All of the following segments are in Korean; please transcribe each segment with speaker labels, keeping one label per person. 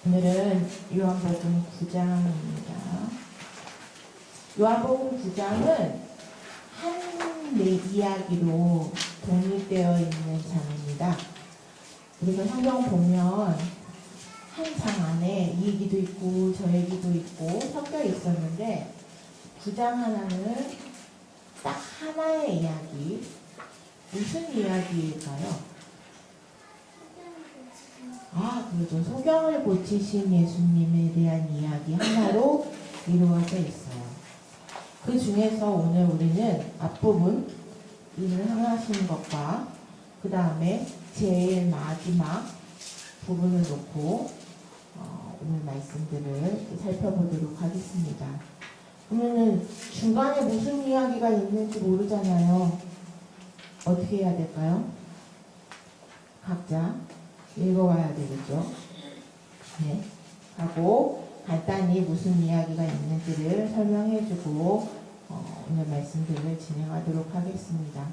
Speaker 1: 오늘은 요한복음 9장입니다. 요한복음 9장은 한 이야기로 독립되어 있는 장입니다. 우리가 성경 보면 한 장 안에 이 얘기도 있고 저 얘기도 있고 섞여 있었는데 9장 하나는 딱 하나의 이야기. 무슨 이야기일까요? 그죠. 소경을 고치신 예수님에 대한 이야기 하나로 이루어져 있어요. 그 중에서 오늘 우리는 앞부분 일을 행하시는 것과 그 다음에 제일 마지막 부분을 놓고 오늘 말씀들을 살펴보도록 하겠습니다. 그러면은 중간에 무슨 이야기가 있는지 모르잖아요. 어떻게 해야 될까요? 각자 읽어봐야 되겠죠. 네. 하고 간단히 무슨 이야기가 있는지를 설명해주고 오늘 말씀들을 진행하도록 하겠습니다.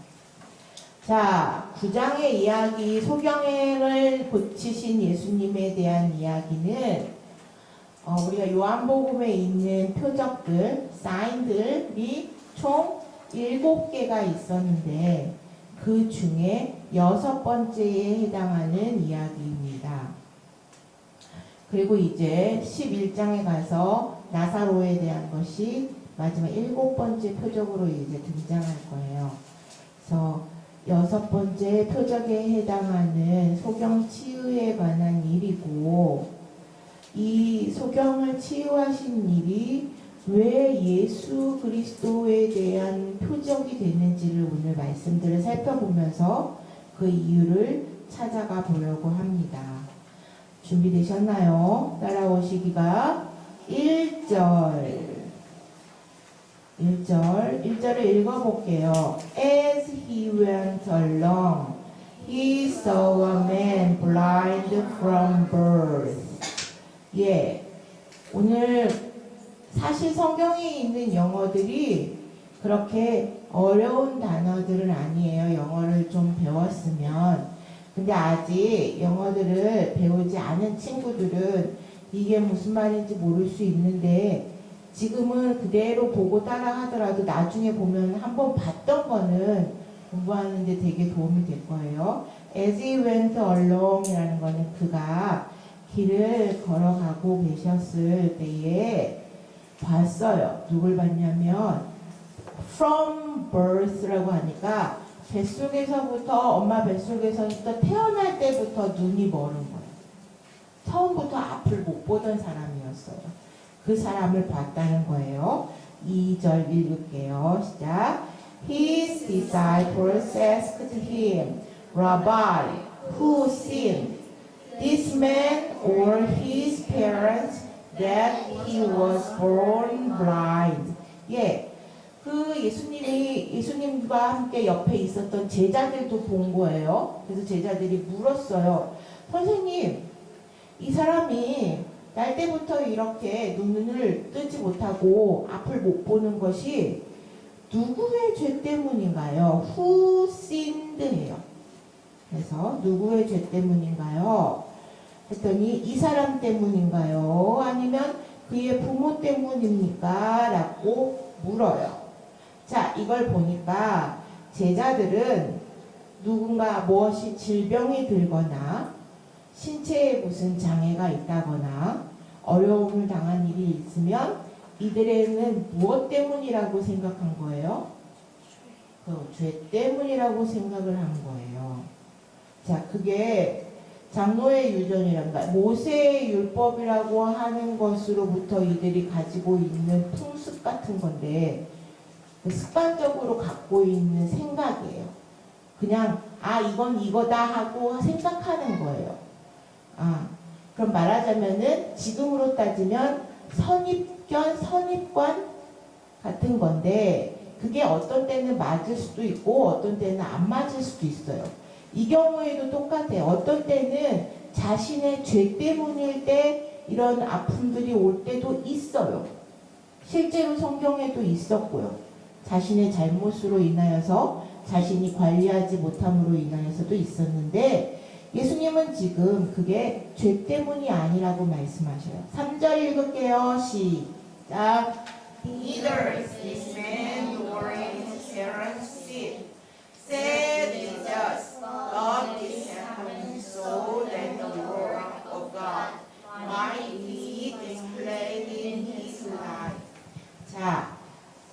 Speaker 1: 자, 9장의 이야기, 소경을 고치신 예수님에 대한 이야기는 우리가 요한복음에 있는 표적들, 사인들이 총 7개가 있었는데 그 중에 6번째에 해당하는 이야기입니다. 그리고 이제 11장에 가서 나사로에 대한 것이 마지막 7번째 표적으로 이제 등장할 거예요. 그래서 6번째 표적에 해당하는 소경 치유에 관한 일이고, 이 소경을 치유하신 일이 왜 예수 그리스도에 대한 표적이 되는지를 오늘 말씀들을 살펴보면서 그 이유를 찾아가 보려고 합니다. 준비되셨나요? 따라오시기가 1절을 읽어볼게요. As he went along, he saw a man blind from birth. 오늘 사실 성경에 있는 영어들이 그렇게 어려운 단어들은 아니에요. 영어를 좀 배웠으면. 근데 아직 영어들을 배우지 않은 친구들은 이게 무슨 말인지 모를 수 있는데 지금은 그대로 보고 따라 하더라도 나중에 보면 한번 봤던 거는 공부하는데 되게 도움이 될 거예요. As he went along 이라는 거는 그가 길을 걸어가고 계셨을 때에 봤어요. 누굴 봤냐면 from birth라고 하니까 뱃속에서부터 엄마 뱃속에서부터 태어날 때부터 눈이 멀은 거예요. 처음부터 앞을 못 보던 사람이었어요. 그 사람을 봤다는 거예요. 2절 읽을게요. 시작. His disciples asked him, Rabbi, who sinned, this man or his parents, that he was born blind? 그 예수님과 함께 옆에 있었던 제자들도 본 거예요. 그래서 제자들이 물었어요. 선생님, 이 사람이 날 때부터 이렇게 눈을 뜨지 못하고 앞을 못 보는 것이 누구의 죄 때문인가요? Who sinned 해요. 그래서 누구의 죄 때문인가요? 했더니 이 사람 때문인가요? 아니면 그의 부모 때문입니까? 라고 물어요. 자, 이걸 보니까 제자들은 누군가 무엇이 질병이 들거나 신체에 무슨 장애가 있다거나 어려움을 당한 일이 있으면 이들에는 무엇 때문이라고 생각한 거예요? 그 죄 때문이라고 생각을 한 거예요. 자, 그게 장로의 유전이란가 모세의 율법이라고 하는 것으로부터 이들이 가지고 있는 풍습 같은 건데 습관적으로 갖고 있는 생각이에요. 그냥 이건 이거다 하고 생각하는 거예요. 그럼 말하자면은 지금으로 따지면 선입관 같은 건데 그게 어떤 때는 맞을 수도 있고 어떤 때는 안 맞을 수도 있어요. 이 경우에도 똑같아요. 어떤 때는 자신의 죄 때문일 때 이런 아픔들이 올 때도 있어요. 실제로 성경에도 있었고요. 자신의 잘못으로 인하여서 자신이 관리하지 못함으로 인하여서도 있었는데 예수님은 지금 그게 죄 때문이 아니라고 말씀하셔요. 3절 읽을게요. 시작. Neither is this man nor his parents sin, said Jesus, but this happened so that the word of God might be displayed in his life. 자,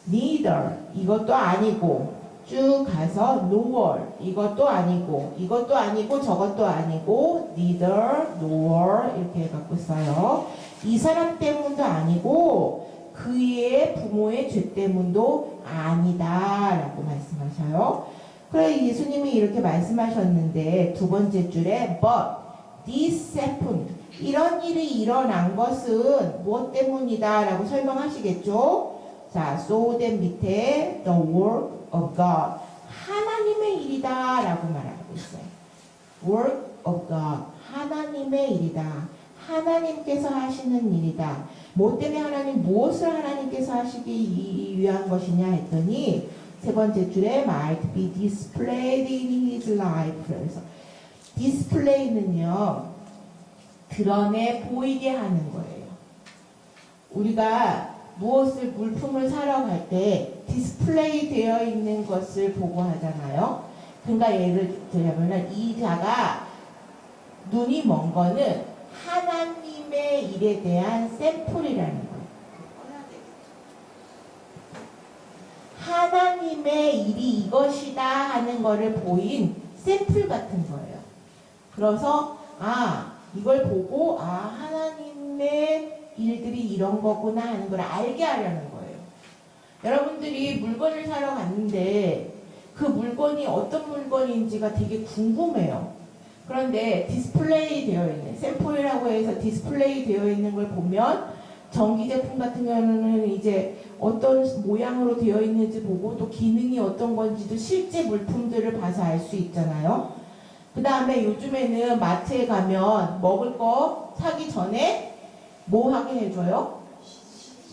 Speaker 1: neither 이것도 아니고 쭉 가서 nor 이것도 아니고 이것도 아니고 저것도 아니고 neither nor 이렇게 해갖고 써요. 이 사람 때문도 아니고 그의 부모의 죄 때문도 아니다 라고 말씀하셔요. 그래 예수님이 이렇게 말씀하셨는데 두 번째 줄에 but this happened 이런 일이 일어난 것은 무엇 때문이다 라고 설명하시겠죠. 자, so that 밑에 the work of God 하나님의 일이다 라고 말하고 있어요. work of God 하나님의 일이다. 하나님께서 하시는 일이다. 뭐 때문에 하나님 무엇을 하나님께서 하시기 위한 것이냐 했더니 세 번째 줄에 might be displayed in his life. 그래서 display는요 드러내 보이게 하는 거예요. 우리가 무엇을 물품을 사러 갈 때 디스플레이 되어 있는 것을 보고 하잖아요. 그러니까 예를 들자면 이 자가 눈이 먼 거는 하나님의 일에 대한 샘플이라는 거예요. 하나님의 일이 이것이다 하는 거를 보인 샘플 같은 거예요. 그래서 이걸 보고 하나님의 일들이 이런 거구나 하는 걸 알게 하려는 거예요. 여러분들이 물건을 사러 갔는데 그 물건이 어떤 물건인지가 되게 궁금해요. 그런데 디스플레이 되어 있는 샘플이라고 해서 디스플레이 되어 있는 걸 보면 전기 제품 같은 경우는 이제 어떤 모양으로 되어 있는지 보고 또 기능이 어떤 건지도 실제 물품들을 봐서 알 수 있잖아요. 그 다음에 요즘에는 마트에 가면 먹을 거 사기 전에 뭐 하게 해줘요?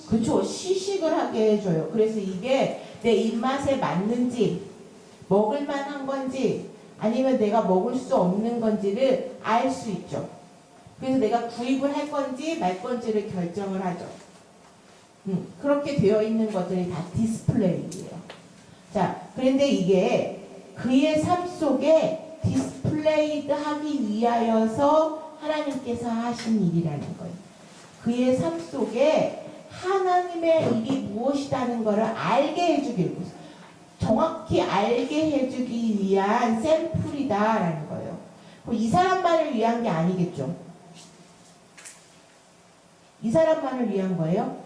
Speaker 1: 그쵸, 시식을 하게 해줘요. 그래서 이게 내 입맛에 맞는지 먹을 만한 건지 아니면 내가 먹을 수 없는 건지를 알 수 있죠. 그래서 내가 구입을 할 건지 말 건지를 결정을 하죠. 그렇게 되어 있는 것들이 다 디스플레이예요. 자, 그런데 이게 그의 삶 속에 디스플레이드 하기 위하여서 하나님께서 하신 일이라는 거예요. 그의 삶 속에 하나님의 일이 무엇이라는 것을 알게 해주기 위해서 정확히 알게 해주기 위한 샘플이다라는 거예요. 이 사람만을 위한 게 아니겠죠. 이 사람만을 위한 거예요?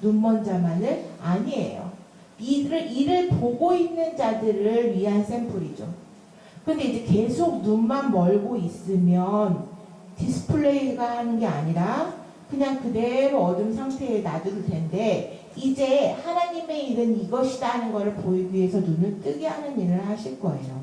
Speaker 1: 눈먼 자만을? 아니에요. 이를 보고 있는 자들을 위한 샘플이죠. 근데 이제 계속 눈만 멀고 있으면 디스플레이가 하는 게 아니라 그냥 그대로 어둠 상태에 놔둘 텐데 이제 하나님의 일은 이것이다 하는 것을 보이기 위해서 눈을 뜨게 하는 일을 하실 거예요.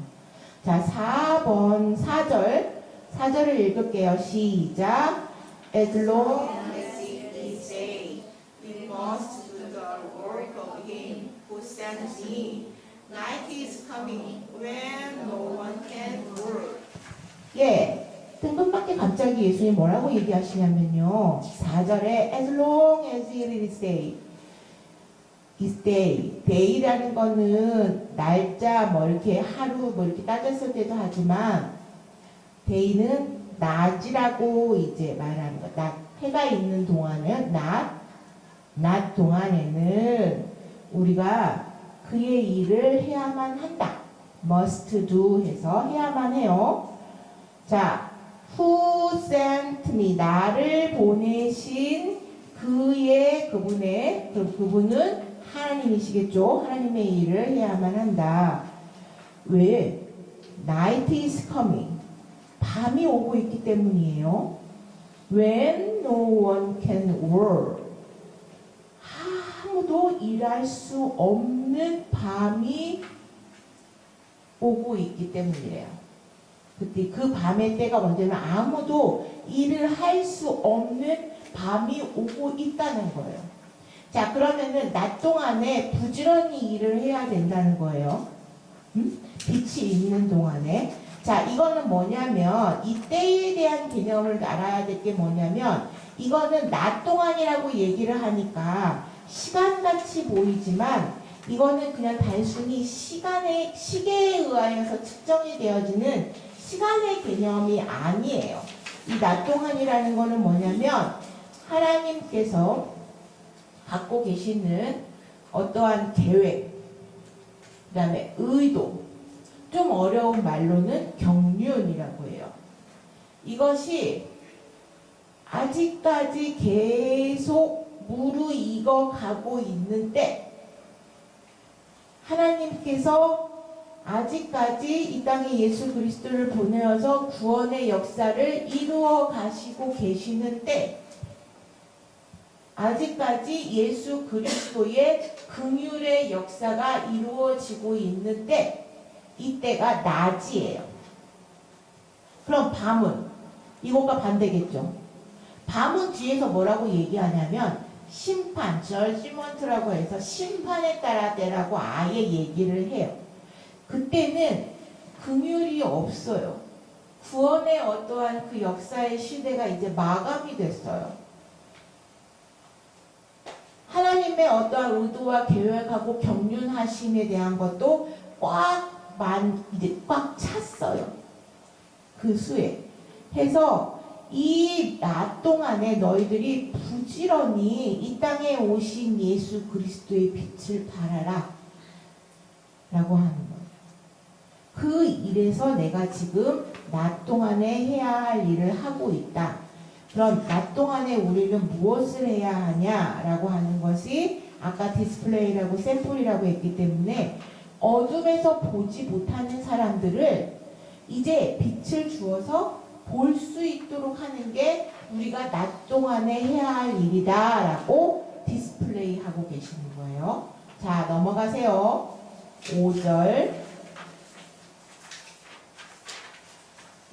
Speaker 1: 자, 4번 4절을 읽을게요. 시작. As long as it is day, we must do the work of him who sent me. Night is coming when no one can work. 예. 뜬금없게 갑자기 예수님이 뭐라고 얘기하시냐면요. 4절에 as long as it is day. is day. day라는 거는 날짜 뭐 이렇게 하루 뭐 이렇게 따졌을 때도 하지만 day는 낮이라고 이제 말하는 거. 낮. 해가 있는 동안은 낮 동안에는 우리가 그의 일을 해야만 한다. must do 해서 해야만 해요. 자, who sent me 나를 보내신 그분은 하나님이시겠죠. 하나님의 일을 해야만 한다. 왜? Night is coming. 밤이 오고 있기 때문이에요. When no one can work. 아무도 일할 수 없는 밤이 오고 있기 때문이래요. 그때 그 밤의 때가 언제면 아무도 일을 할 수 없는 밤이 오고 있다는 거예요. 자, 그러면은 낮 동안에 부지런히 일을 해야 된다는 거예요. 빛이 있는 동안에. 자, 이거는 뭐냐면 이 때에 대한 개념을 알아야 될 게 뭐냐면 이거는 낮 동안이라고 얘기를 하니까 시간같이 보이지만 이거는 그냥 단순히 시계에 의하여서 측정이 되어지는 시간의 개념이 아니에요. 이 낮 동안이라는 거는 뭐냐면 하나님께서 갖고 계시는 어떠한 계획, 그 다음에 의도, 좀 어려운 말로는 경륜이라고 해요. 이것이 아직까지 계속 무르익어 가고 있는데 하나님께서 아직까지 이 땅에 예수 그리스도를 보내어서 구원의 역사를 이루어 가시고 계시는데 아직까지 예수 그리스도의 긍휼의 역사가 이루어지고 있는데 이때가 낮이에요. 그럼 밤은 이것과 반대겠죠. 밤은 뒤에서 뭐라고 얘기하냐면 심판, 저지먼트라고 해서 심판에 따라 때라고 아예 얘기를 해요. 그때는 긍휼이 없어요. 구원의 어떠한 그 역사의 시대가 이제 마감이 됐어요. 하나님의 어떠한 의도와 계획하고 경륜하심에 대한 것도 이제 꽉 찼어요. 그 수에. 해서 이 낮 동안에 너희들이 부지런히 이 땅에 오신 예수 그리스도의 빛을 발하라 라고 하는 거예요. 그 일에서 내가 지금 낮 동안에 해야 할 일을 하고 있다. 그럼 낮 동안에 우리는 무엇을 해야 하냐라고 하는 것이 아까 디스플레이라고 샘플이라고 했기 때문에 어둠에서 보지 못하는 사람들을 이제 빛을 주어서 볼 수 있도록 하는 게 우리가 낮 동안에 해야 할 일이다 라고 디스플레이 하고 계시는 거예요. 자, 넘어가세요. 5절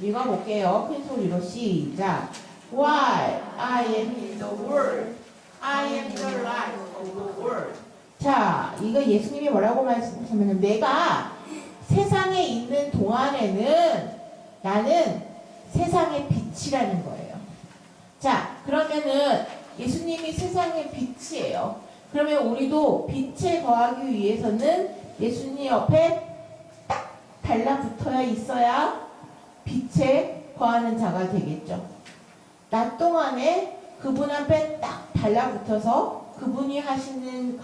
Speaker 1: 읽어볼게요. 큰 소리로 시작. While I am in the world, I am the light of the world. 자, 이거 예수님이 뭐라고 말씀하시면 내가 세상에 있는 동안에는 나는 세상의 빛이라는 거예요. 자, 그러면은 예수님이 세상의 빛이에요. 그러면 우리도 빛에 거하기 위해서는 예수님 옆에 딱 달라붙어야 있어야 빛에 거하는 자가 되겠죠. 낮 동안에 그분 앞에 딱 달라붙어서 그분이 가시는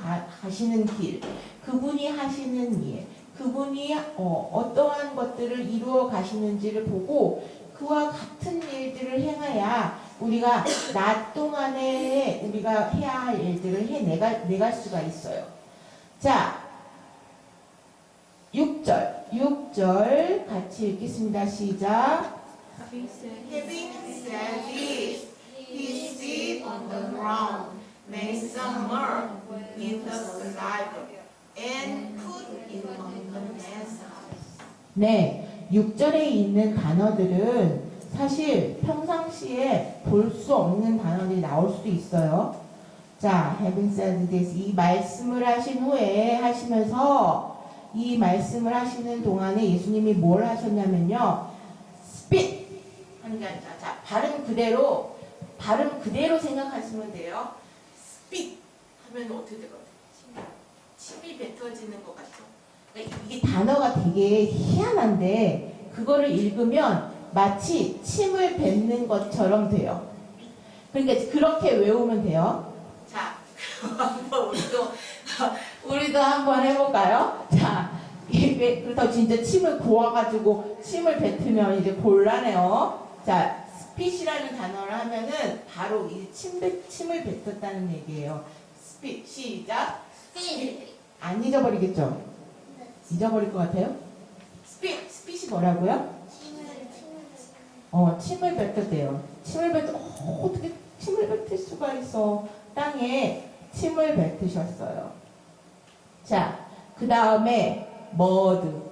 Speaker 1: 길, 그분이 하시는 일, 그분이 어떠한 것들을 이루어 가시는지를 보고 그와 같은 일들을 행해야 우리가 낮 동안에 우리가 해야 할 일들을 해내갈 수가 있어요. 자, 6절 같이 읽겠습니다. 시작. Having said this, he spit on the ground, made some mud with the saliva, and put it on the man's eyes. 네, 6절에 있는 단어들은 사실 평상시에 볼 수 없는 단어들이 나올 수도 있어요. 자, having said this, 이 말씀을 하신 후에 하시면서 이 말씀을 하시는 동안에 예수님이 뭘 하셨냐면요. spit 하는 게 아니라 자, 발음 그대로 생각하시면 돼요. spit 하면 어떻게 되거든요? 침이 뱉어지는 것 같죠? 그러니까 이게 단어가 되게 희한한데 그거를 읽으면 마치 침을 뱉는 것처럼 돼요. 그러니까 그렇게 외우면 돼요. 자, 그럼 한번 우리도 한번 해볼까요? 자, 그렇다고 진짜 침을 고와가지고 침을 뱉으면 이제 곤란해요. 자, 스핏이라는 단어를 하면은 바로 이 침을 뱉었다는 얘기예요. 스핏, 시작. 스핏. 안 잊어버리겠죠? 잊어버릴 것 같아요? 스핏이 뭐라고요? 침을 뱉었대요. 어떻게 침을 뱉을 수가 있어? 땅에 침을 뱉으셨어요. 자, 그 다음에 머드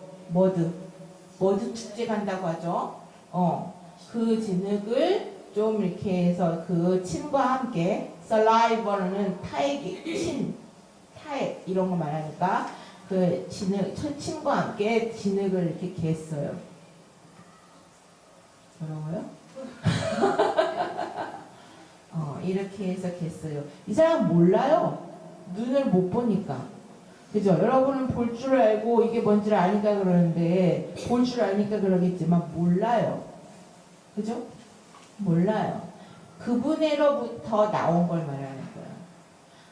Speaker 1: 축제 간다고 하죠. 그 진흙을 좀 이렇게 해서 그 침과 함께 saliva는 타액 이런 거 말하니까 그 침과 함께 진흙을 이렇게 갰어요. 뭐라고요? 이렇게 해석했어요. 이 사람 몰라요. 눈을 못 보니까. 그죠? 여러분은 볼 줄 알고 이게 뭔지를 아니까 그러는데 볼 줄 아니까 그러겠지만 몰라요. 그죠? 몰라요. 그분으로부터 나온 걸 말하는 거예요.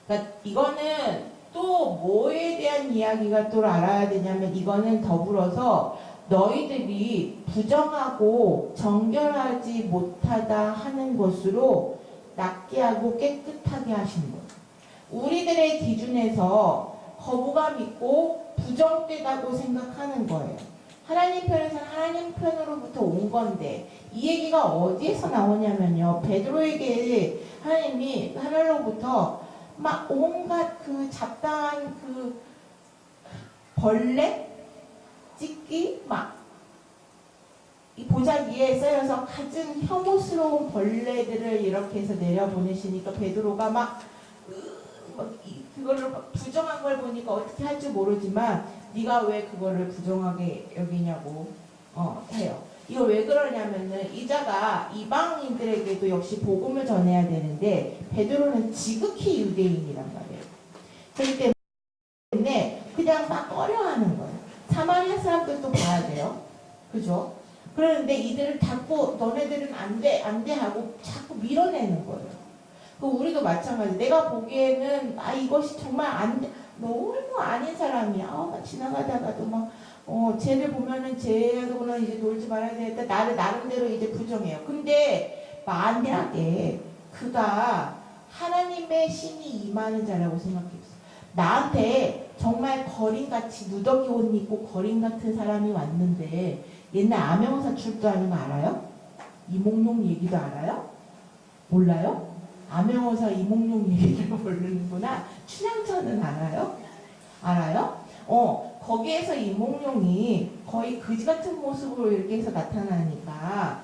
Speaker 1: 그러니까 이거는 또 뭐에 대한 이야기가 또 알아야 되냐면 이거는 더불어서 너희들이 부정하고 정결하지 못하다 하는 것으로 낫게 하고 깨끗하게 하시는 거예요. 우리들의 기준에서 거부감 있고 부정되다고 생각하는 거예요. 하나님 편에서는 하나님 편으로부터 온 건데 이 얘기가 어디에서 나오냐면요. 베드로에게 하나님이 하늘로부터 막 온갖 그 잡다한 그 벌레, 찢기, 막 이 보자기에 쌓여서 갖은 혐오스러운 벌레들을 이렇게 해서 내려보내시니까 베드로가 막 그거를 부정한 걸 보니까 어떻게 할지 모르지만 네가 왜 그거를 부정하게 여기냐고 해요. 이거 왜 그러냐면은 이자가 이방인들에게도 역시 복음을 전해야 되는데 베드로는 지극히 유대인이란 말이에요. 그렇기 때문에 그냥 막 꺼려하는 거예요. 사마리아 사람들도 봐야 돼요. 그죠? 그런데 이들을 자꾸 너네들은 안 돼 하고 자꾸 밀어내는 거예요. 우리도 마찬가지. 내가 보기에는 이것이 정말 안 돼. 너무 아닌 사람이야. 막 지나가다가도 막 쟤를 보면은 쟤하고는 이제 놀지 말아야 되겠다. 나를 나름대로 이제 부정해요. 근데 만약에 그가 하나님의 신이 임하는 자라고 생각했어. 나한테 정말 거린같이 누더기 옷 입고 거린 같은 사람이 왔는데 옛날 암행어사 출두하는 거 알아요? 이몽룡 얘기도 알아요? 몰라요? 암행어사 이몽룡 얘기를 모르는구나. 춘향전은 알아요? 알아요? 거기에서 이몽룡이 거의 그지 같은 모습으로 이렇게 해서 나타나니까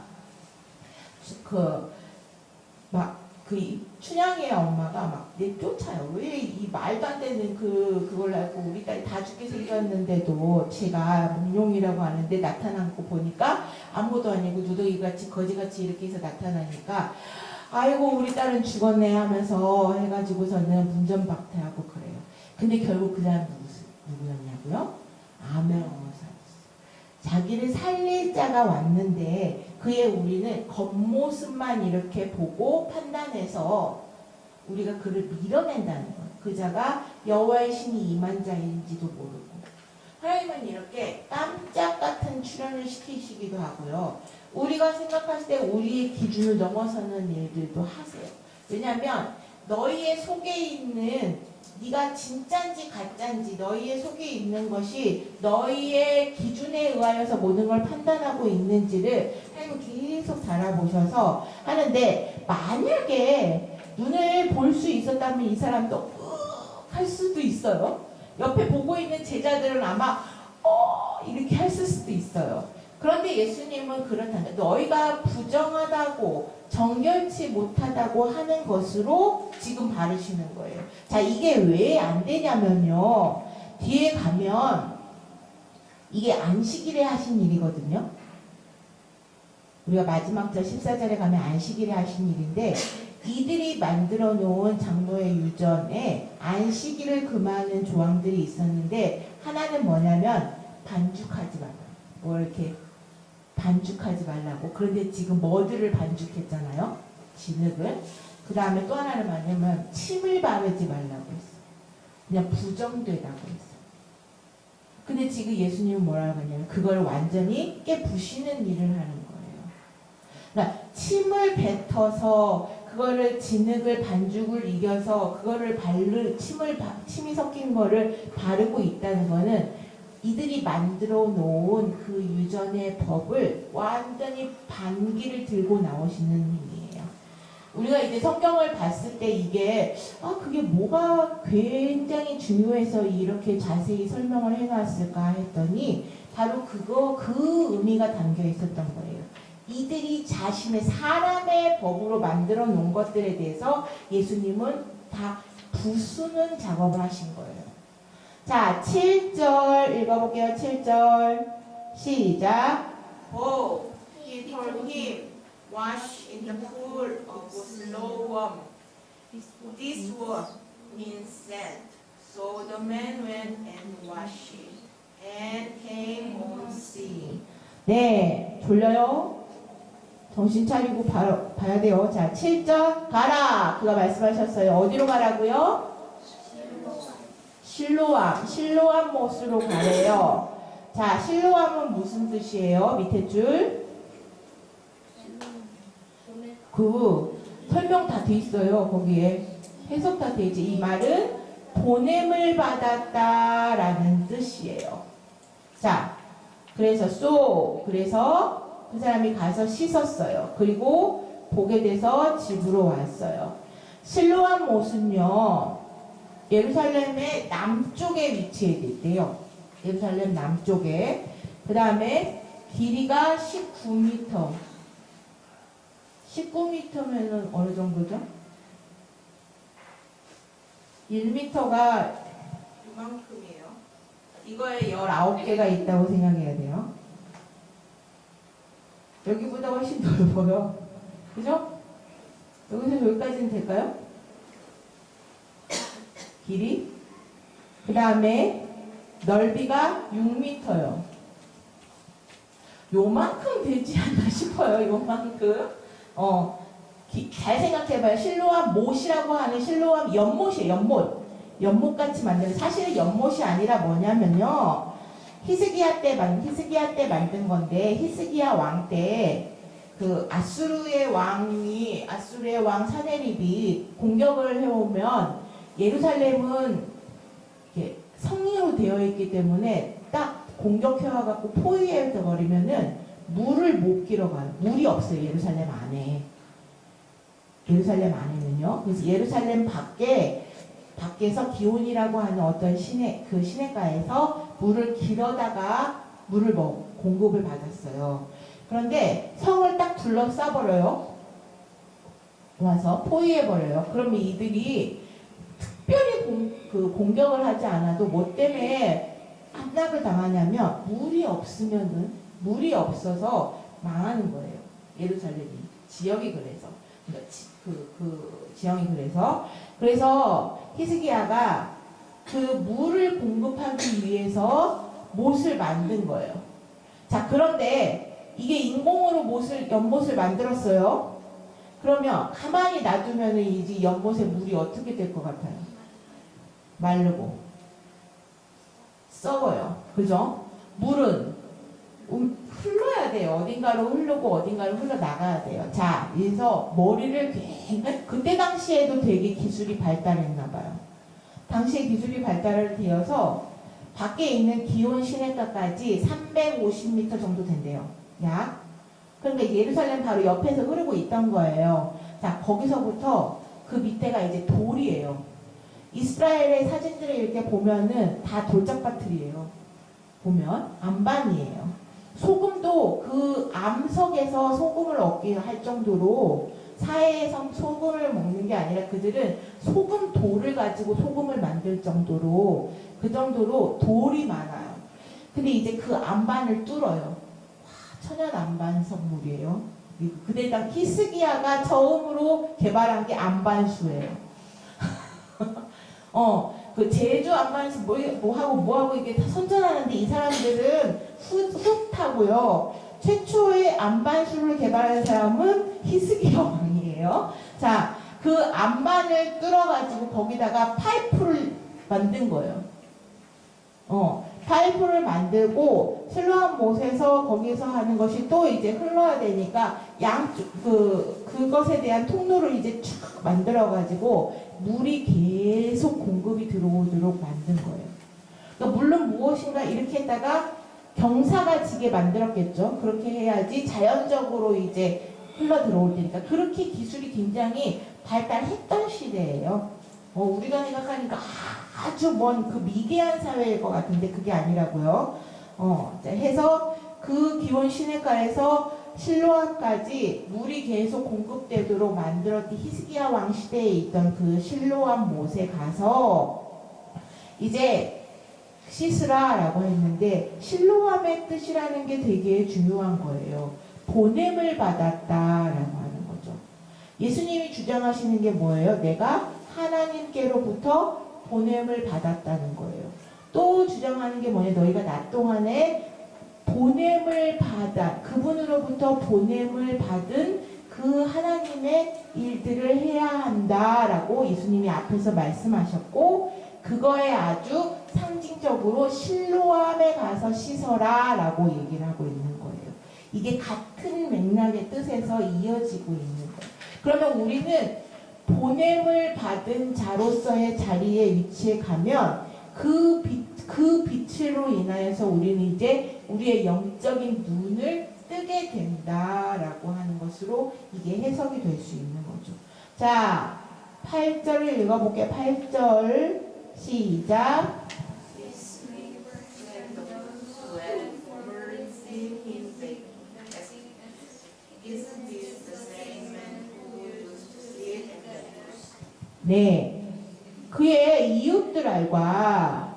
Speaker 1: 춘향의 엄마가 막 내쫓아요. 왜 이 말도 안 되는 그걸 알고 우리 딸이 다 죽게 생겼는데도 제가 몽룡이라고 하는데 나타난 거 보니까 아무것도 아니고 누더기같이 거지같이 이렇게 해서 나타나니까 아이고 우리 딸은 죽었네 하면서 해가지고서는 문전박태하고 그래요. 근데 결국 그 사람 누구였냐고요? 암행어사였어요. 자기를 살릴 자가 왔는데 그의 우리는 겉모습만 이렇게 보고 판단해서 우리가 그를 밀어낸다는 거예요. 그 자가 여호와의 신이 임한 자인지도 모르고 하나님은 이렇게 깜짝 같은 출현을 시키시기도 하고요. 우리가 생각할 때 우리의 기준을 넘어서는 일들도 하세요. 왜냐하면 너희의 속에 있는 네가 진짠지 가짠지 너희의 속에 있는 것이 너희의 기준에 의하여서 모든 걸 판단하고 있는지를 하나님 계속 살아보셔서 하는데 만약에 눈을 볼 수 있었다면 이 사람도 할 수도 있어요. 옆에 보고 있는 제자들은 아마 이렇게 했을 수도 있어요. 그런데 예수님은 그렇다는 너희가 부정하다고 정결치 못하다고 하는 것으로 지금 바르시는 거예요. 자, 이게 왜 안 되냐면요. 뒤에 가면 이게 안식일에 하신 일이거든요. 우리가 마지막 절 14절에 가면 안식일에 하신 일인데 이들이 만들어 놓은 장로의 유전에 안식일을 금하는 조항들이 있었는데 하나는 뭐냐면 반죽하지 말라. 뭐 이렇게 반죽하지 말라고. 그런데 지금 뭐들을 반죽했잖아요. 진흙을. 그 다음에 또 하나는 뭐냐면 침을 바르지 말라고 했어. 그냥 부정되다고 했어. 근데 지금 예수님은 뭐라고 하냐면 그걸 완전히 깨부시는 일을 하는 거예요. 그러니까 침을 뱉어서 그거를 진흙을 반죽을 이겨서 그거를 침이 섞인 거를 바르고 있다는 거는 이들이 만들어 놓은 그 유전의 법을 완전히 반기를 들고 나오시는 힘이에요. 우리가 이제 성경을 봤을 때 이게 그게 뭐가 굉장히 중요해서 이렇게 자세히 설명을 해놨을까 했더니 바로 그 의미가 담겨 있었던 거예요. 이들이 자신의 사람의 법으로 만들어 놓은 것들에 대해서 예수님은 다 부수는 작업을 하신 거예요. 자, 7절 읽어볼게요. 7절 시작.
Speaker 2: he told him, wash in the pool of Siloam. This word means sent. So the man went and washed and came home seeing.
Speaker 1: 네, 졸려요? 정신 차리고 봐야 돼요. 자, 7절 가라. 그가 말씀하셨어요. 어디로 가라고요? 실로암 못으로 가래요. 자, 실로암은 무슨 뜻이에요? 밑에 줄. 그 설명 다 돼 있어요. 거기에 해석 다 돼 있지. 이 말은 보냄을 받았다라는 뜻이에요. 자, 그래서 그래서 그 사람이 가서 씻었어요. 그리고 보게 돼서 집으로 왔어요. 실로암 못은요, 예루살렘의 남쪽에 위치해 있대요. 예루살렘 남쪽에. 그 다음에 길이가 19m. 19m면은 어느 정도죠? 1m가
Speaker 2: 이만큼이에요.
Speaker 1: 이거에 19개가 있다고 생각해야 돼요. 여기보다 훨씬 넓어요. 그죠? 여기서 여기까지는 될까요? 길이. 그 다음에 넓이가 6m요. 요만큼 되지 않나 싶어요. 요만큼. 잘 생각해봐요. 실로암 못이라고 하는 실로암 연못이에요. 연못같이 만드는. 사실은 연못이 아니라 뭐냐면요. 히스기야 때 만든 건데, 히스기야 왕 때, 아수르의 왕 사네립이 공격을 해오면, 예루살렘은 이렇게 성리로 되어 있기 때문에 딱 공격해와갖고 포위해버리면은 물을 못 길어가요. 물이 없어요. 예루살렘 안에는요. 그래서 예루살렘 밖에서 기온이라고 하는 어떤 시내가에서 물을 길어다가 물을 공급을 받았어요. 그런데 성을 딱 둘러싸버려요. 와서 포위해버려요. 그러면 이들이 특별히 공격을 하지 않아도 뭐 때문에 함락을 당하냐면 물이 없어서 망하는 거예요. 예루살렘이. 지역이 그래서. 지형이 그래서 히스기야가 그 물을 공급하기 위해서 못을 만든 거예요. 자, 그런데 이게 인공으로 연못을 만들었어요. 그러면 가만히 놔두면 이제 연못에 물이 어떻게 될 것 같아요? 마르고 썩어요. 그죠? 물은 흘러야 돼요. 어딘가로 흐르고 어딘가로 흘러나가야 돼요. 자, 그래서 머리를 그때 당시에도 되게 기술이 발달했나 봐요. 당시에 기술이 발달을 되어서 밖에 있는 기온 시내가까지 350m 정도 된대요. 약. 그러니까 예루살렘 바로 옆에서 흐르고 있던 거예요. 자, 거기서부터 그 밑에가 이제 돌이에요. 이스라엘의 사진들을 이렇게 보면은 다 돌짝밭들이에요. 보면 암반이에요. 소금도 그 암석에서 소금을 얻게 할 정도로 사해에서 소금을 먹는 게 아니라 그들은 소금 돌을 가지고 소금을 만들 정도로 그 정도로 돌이 많아요. 근데 이제 그 암반을 뚫어요. 천연 암반 성물이에요. 그대당 히스기야가 처음으로 개발한 게 암반수예요. 그 제주 안반에서 뭐하고 이게 다 선전하는데 이 사람들은 훗하고요. 최초의 안반수를 개발한 사람은 히스기야 왕이에요. 자, 그 안반을 뚫어가지고 거기다가 파이프를 만든 거예요. 파이프를 만들고 실로암 못에서 거기서 하는 것이 또 이제 흘러야 되니까 그것에 대한 통로를 이제 쭉 만들어가지고 물이 계속 공급이 들어오도록 만든 거예요. 그러니까 물론 무엇인가 이렇게 했다가 경사가 지게 만들었겠죠. 그렇게 해야지 자연적으로 이제 흘러 들어올 테니까. 그렇게 기술이 굉장히 발달했던 시대예요. 우리가 생각하니까 아주 먼 그 미개한 사회일 것 같은데 그게 아니라고요. 해서 그 기온 시내가에서 실로암까지 물이 계속 공급되도록 만들었던 히스기야 왕 시대에 있던 그 실로암 못에 가서 이제 씻으라라고 했는데 실로암의 뜻이라는 게 되게 중요한 거예요. 보냄을 받았다라고 하는 거죠. 예수님이 주장하시는 게 뭐예요? 내가 하나님께로부터 보냄을 받았다는 거예요. 또 주장하는 게 뭐냐? 너희가 낮 동안에 보냄을 받아, 그분으로부터 보냄을 받은 그 하나님의 일들을 해야 한다라고 예수님이 앞에서 말씀하셨고, 그거에 아주 상징적으로 실로암에 가서 씻어라 라고 얘기를 하고 있는 거예요. 이게 같은 맥락의 뜻에서 이어지고 있는 거예요. 그러면 우리는 보냄을 받은 자로서의 자리에 위치해 가면 그 빛으로 인하여서 우리는 이제 우리의 영적인 눈을 뜨게 된다라고 하는 것으로 이게 해석이 될 수 있는 거죠. 자, 8절을 읽어볼게요. 8절 시작. 네, 그의 이웃들알과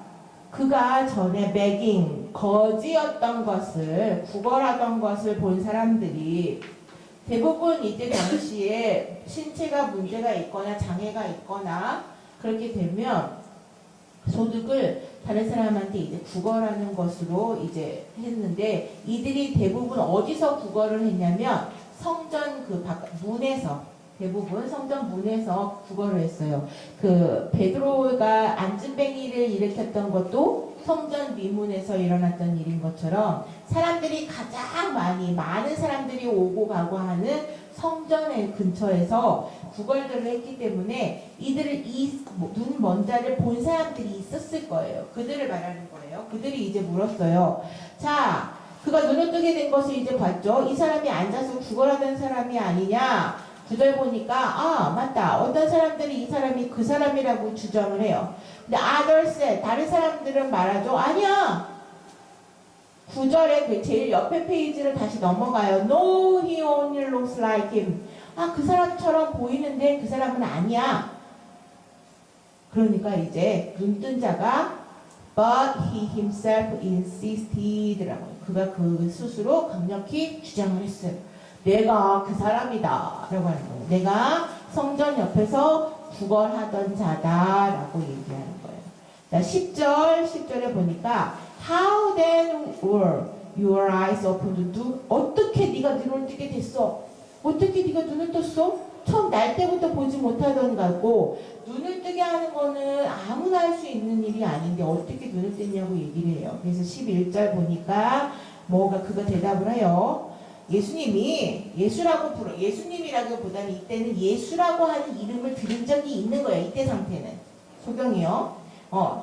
Speaker 1: 그가 전에 begging, 거지였던 것을, 구걸하던 것을 본 사람들이 대부분 이때 당시에 신체가 문제가 있거나 장애가 있거나 그렇게 되면 소득을 다른 사람한테 이제 구걸하는 것으로 이제 했는데, 이들이 대부분 어디서 구걸을 했냐면 성전 그 문에서, 대부분 성전 문에서 구걸을 했어요. 그 베드로가 안진뱅이를 일으켰던 것도 성전 미문에서 일어났던 일인 것처럼 사람들이 가장 많은 사람들이 오고 가고 하는 성전의 근처에서 구걸들을 했기 때문에 이들을 눈 먼 자를 본 사람들이 있었을 거예요. 그들을 말하는 거예요. 그들이 이제 물었어요. 자, 그가 눈을 뜨게 된 것을 이제 봤죠. 이 사람이 앉아서 구걸하던 사람이 아니냐. 9절 보니까 아 맞다. 어떤 사람들이 이 사람이 그 사람이라고 주장을 해요. 근데 others, 다른 사람들은 말하죠. 아니야. 9절에 그 제일 옆에 페이지를 다시 넘어가요. No, he only looks like him. 아, 그 사람처럼 보이는데 그 사람은 아니야. 그러니까 이제 눈뜬 자가 but he himself insisted라고. 그가 그 스스로 강력히 주장을 했어요. 내가 그 사람이다 라고 하는 거예요. 내가 성전 옆에서 구걸하던 자다 라고 얘기하는 거예요. 자, 10절에 보니까 How then were your eyes opened? 어떻게 네가 눈을 뜨게 됐어? 어떻게 네가 눈을 떴어? 처음 날 때부터 보지 못하던 거고, 눈을 뜨게 하는 거는 아무나 할 수 있는 일이 아닌데 어떻게 눈을 떴냐고 얘기를 해요. 그래서 11절 보니까 그가 대답을 해요. 예수님이 예수님이라기보다는 이때는 예수라고 하는 이름을 들은 적이 있는 거예요. 이때 상태는. 소경이요.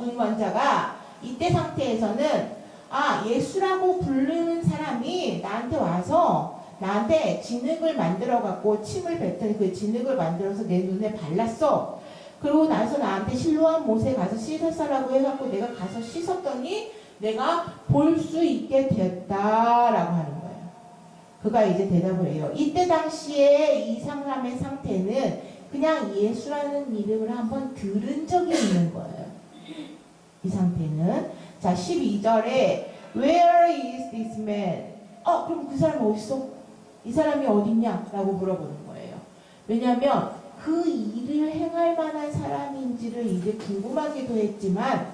Speaker 1: 눈먼자가 이때 상태에서는 예수라고 부르는 사람이 나한테 와서 나한테 진흙을 만들어 갖고 침을 뱉은 그 진흙을 만들어서 내 눈에 발랐어. 그러고 나서 나한테 실로암 못에 가서 씻었어라고 해갖고 내가 가서 씻었더니 내가 볼 수 있게 됐다라고 하는 거예요. 그가 이제 대답을 해요. 이때 당시에 이 사람의 상태는 그냥 예수라는 이름을 한번 들은 적이 있는 거예요. 이 상태는. 자, 12절에 Where is this man? 그럼 그 사람이 어딨어? 이 사람이 어딨냐? 라고 물어보는 거예요. 왜냐하면 그 일을 행할 만한 사람인지를 이제 궁금하기도 했지만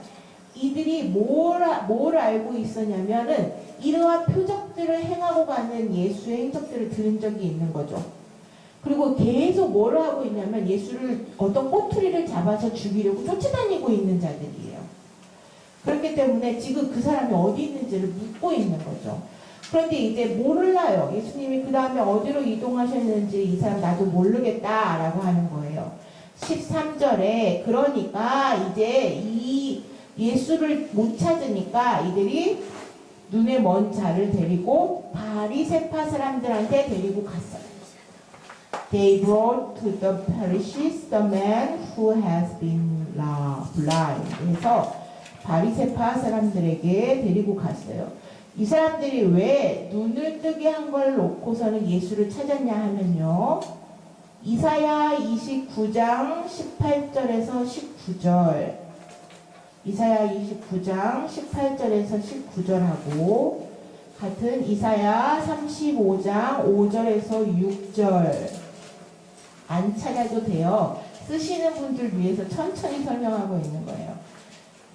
Speaker 1: 이들이 뭘 알고 있었냐면은 이러한 표적들을 행하고 가는 예수의 행적들을 들은 적이 있는 거죠. 그리고 계속 뭘 하고 있냐면 예수를 어떤 꼬투리를 잡아서 죽이려고 쫓아다니고 있는 자들이에요. 그렇기 때문에 지금 그 사람이 어디 있는지를 묻고 있는 거죠. 그런데 이제 몰라요. 예수님이 그 다음에 어디로 이동하셨는지 이 사람 나도 모르겠다라고 하는 거예요. 13절에 그러니까 이제 이 예수를 못 찾으니까 이들이 눈에 먼 자를 데리고 바리새파 사람들한테 데리고 갔어요. They brought to the Pharisees the man who has been blind. 그래서 바리새파 사람들에게 데리고 갔어요. 이 사람들이 왜 눈을 뜨게 한 걸 놓고서는 예수를 찾았냐 하면요. 이사야 29장 18절에서 19절. 이사야 29장 18절에서 19절하고 같은 이사야 35장 5절에서 6절 안 찾아도 돼요. 쓰시는 분들 위해서 천천히 설명하고 있는 거예요.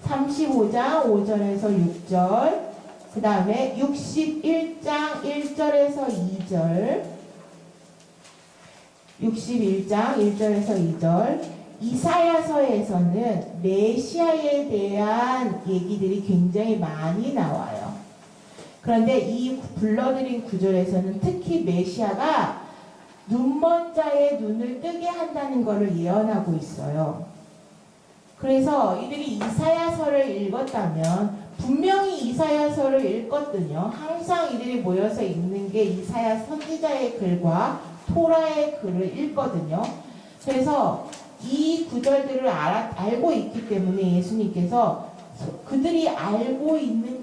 Speaker 1: 35장 5절에서 6절, 그 다음에 61장 1절에서 2절, 61장 1절에서 2절, 이사야서에서는 메시아에 대한 얘기들이 굉장히 많이 나와요. 그런데 이 불러드린 구절에서는 특히 메시아가 눈먼 자의 눈을 뜨게 한다는 것을 예언하고 있어요. 그래서 이들이 이사야서를 읽었다면 분명히 이사야서를 읽거든요. 항상 이들이 모여서 읽는 게 이사야 선지자의 글과 토라의 글을 읽거든요. 그래서 이 구절들을 알고 있기 때문에 예수님께서 그들이 알고 있는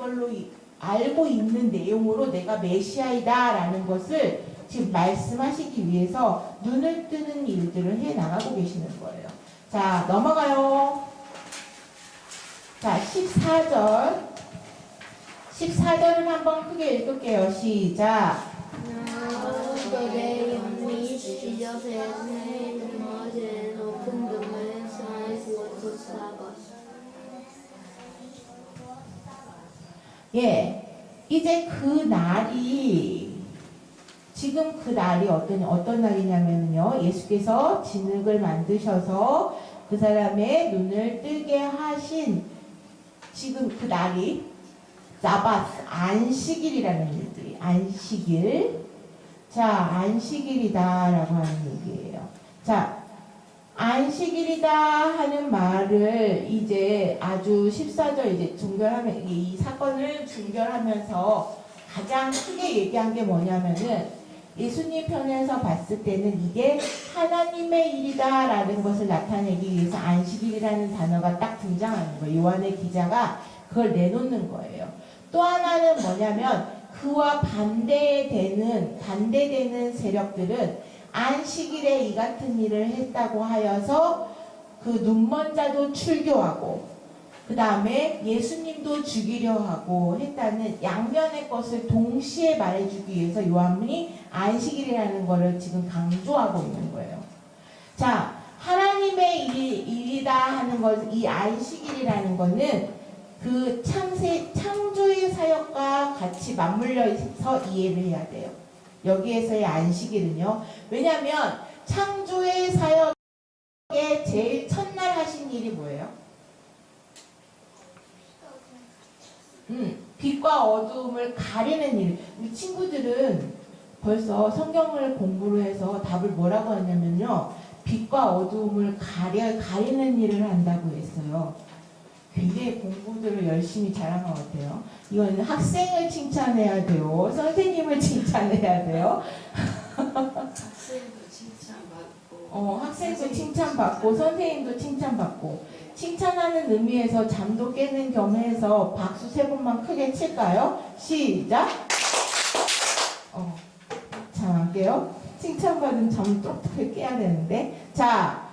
Speaker 1: 내용으로 내가 메시아이다라는 것을 지금 말씀하시기 위해서 눈을 뜨는 일들을 해 나가고 계시는 거예요. 자, 넘어가요. 자, 14절. 14절은 한번 크게 읽을게요. 시작. 예, 이제 그 날이 지금 그 날이 어떤 날이냐면요. 예수께서 진흙을 만드셔서 그 사람의 눈을 뜨게 하신 지금 그 날이 사바스, 안식일이라는 일들이 안식일. 자, 안식일이다라고 하는 얘기예요. 자, 안식일이다 하는 말을 이제 아주 14절 이제 종결하면 이 사건을 종결하면서 가장 크게 얘기한 게 뭐냐면은 예수님 편에서 봤을 때는 이게 하나님의 일이다라는 것을 나타내기 위해서 안식일이라는 단어가 딱 등장하는 거예요. 요한의 기자가 그걸 내놓는 거예요. 또 하나는 뭐냐면 그와 반대되는 세력들은 안식일에 이 같은 일을 했다고 하여서 그 눈먼 자도 출교하고 그 다음에 예수님도 죽이려 하고 했다는 양면의 것을 동시에 말해주기 위해서 요한이 안식일이라는 것을 지금 강조하고 있는 거예요. 자, 하나님의 일이다 하는 것, 이 안식일이라는 것은 그 창조의 사역과 같이 맞물려서 이해를 해야 돼요. 여기에서의 안식일은요. 왜냐하면 창조의 사역의 제일 첫날 하신 일이 뭐예요? 빛과 어두움을 가리는 일. 우리 친구들은 벌써 성경을 공부를 해서 답을 뭐라고 하냐면요. 빛과 어두움을 가리는 일을 한다고 했어요. 굉장히 공부들을 열심히 잘한 것 같아요. 이건 학생을 칭찬해야 돼요. 선생님을 칭찬해야 돼요.
Speaker 3: 학생도 칭찬받고
Speaker 1: 학생도 칭찬받고 선생님도 칭찬받고 칭찬하는 의미에서 잠도 깨는 겸해서 박수 3번만 크게 칠까요? 시작! 잠 안 깨요? 칭찬받은 잠도 어떻게 깨야 되는데 자,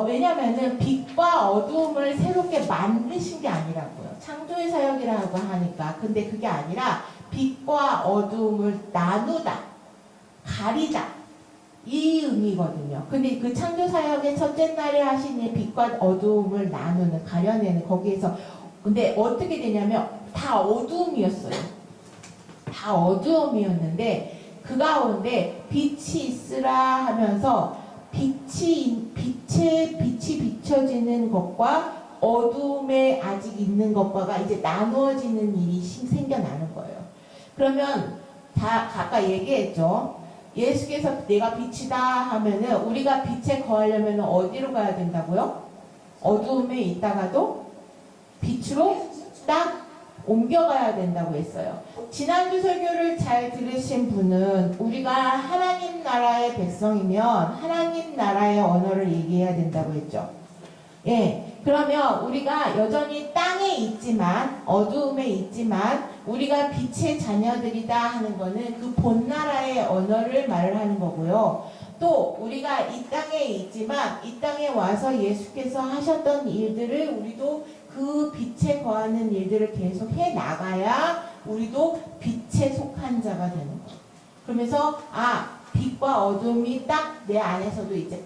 Speaker 1: 왜냐면은 빛과 어두움을 새롭게 만드신 게 아니라고요. 창조의 사역이라고 하니까. 근데 그게 아니라 빛과 어두움을 나누다, 가리다 이 의미거든요. 근데 그 창조 사역의 첫째 날에 하신 일 빛과 어두움을 나누는, 가려내는 거기에서 근데 어떻게 되냐면 다 어두움이었어요. 다 어두움이었는데 그 가운데 빛이 있으라 하면서 빛이 비춰지는 것과 어두움에 아직 있는 것과가 이제 나누어지는 일이 생겨나는 거예요. 그러면 다 아까 얘기했죠. 예수께서 내가 빛이다 하면은 우리가 빛에 거하려면 어디로 가야 된다고요? 어두움에 있다가도 빛으로 딱 옮겨가야 된다고 했어요. 지난주 설교를 잘 들으신 분은 우리가 하나님 나라의 백성이면 하나님 나라의 언어를 얘기해야 된다고 했죠. 예, 그러면 우리가 여전히 땅에 있지만 어두움에 있지만 우리가 빛의 자녀들이다 하는 거는 그 본나라의 언어를 말을 하는 거고요. 또 우리가 이 땅에 있지만 이 땅에 와서 예수께서 하셨던 일들을 우리도 그 빛에 거하는 일들을 계속 해 나가야 우리도 빛에 속한 자가 되는 거예요. 그러면서 빛과 어둠이 딱 내 안에서도 이제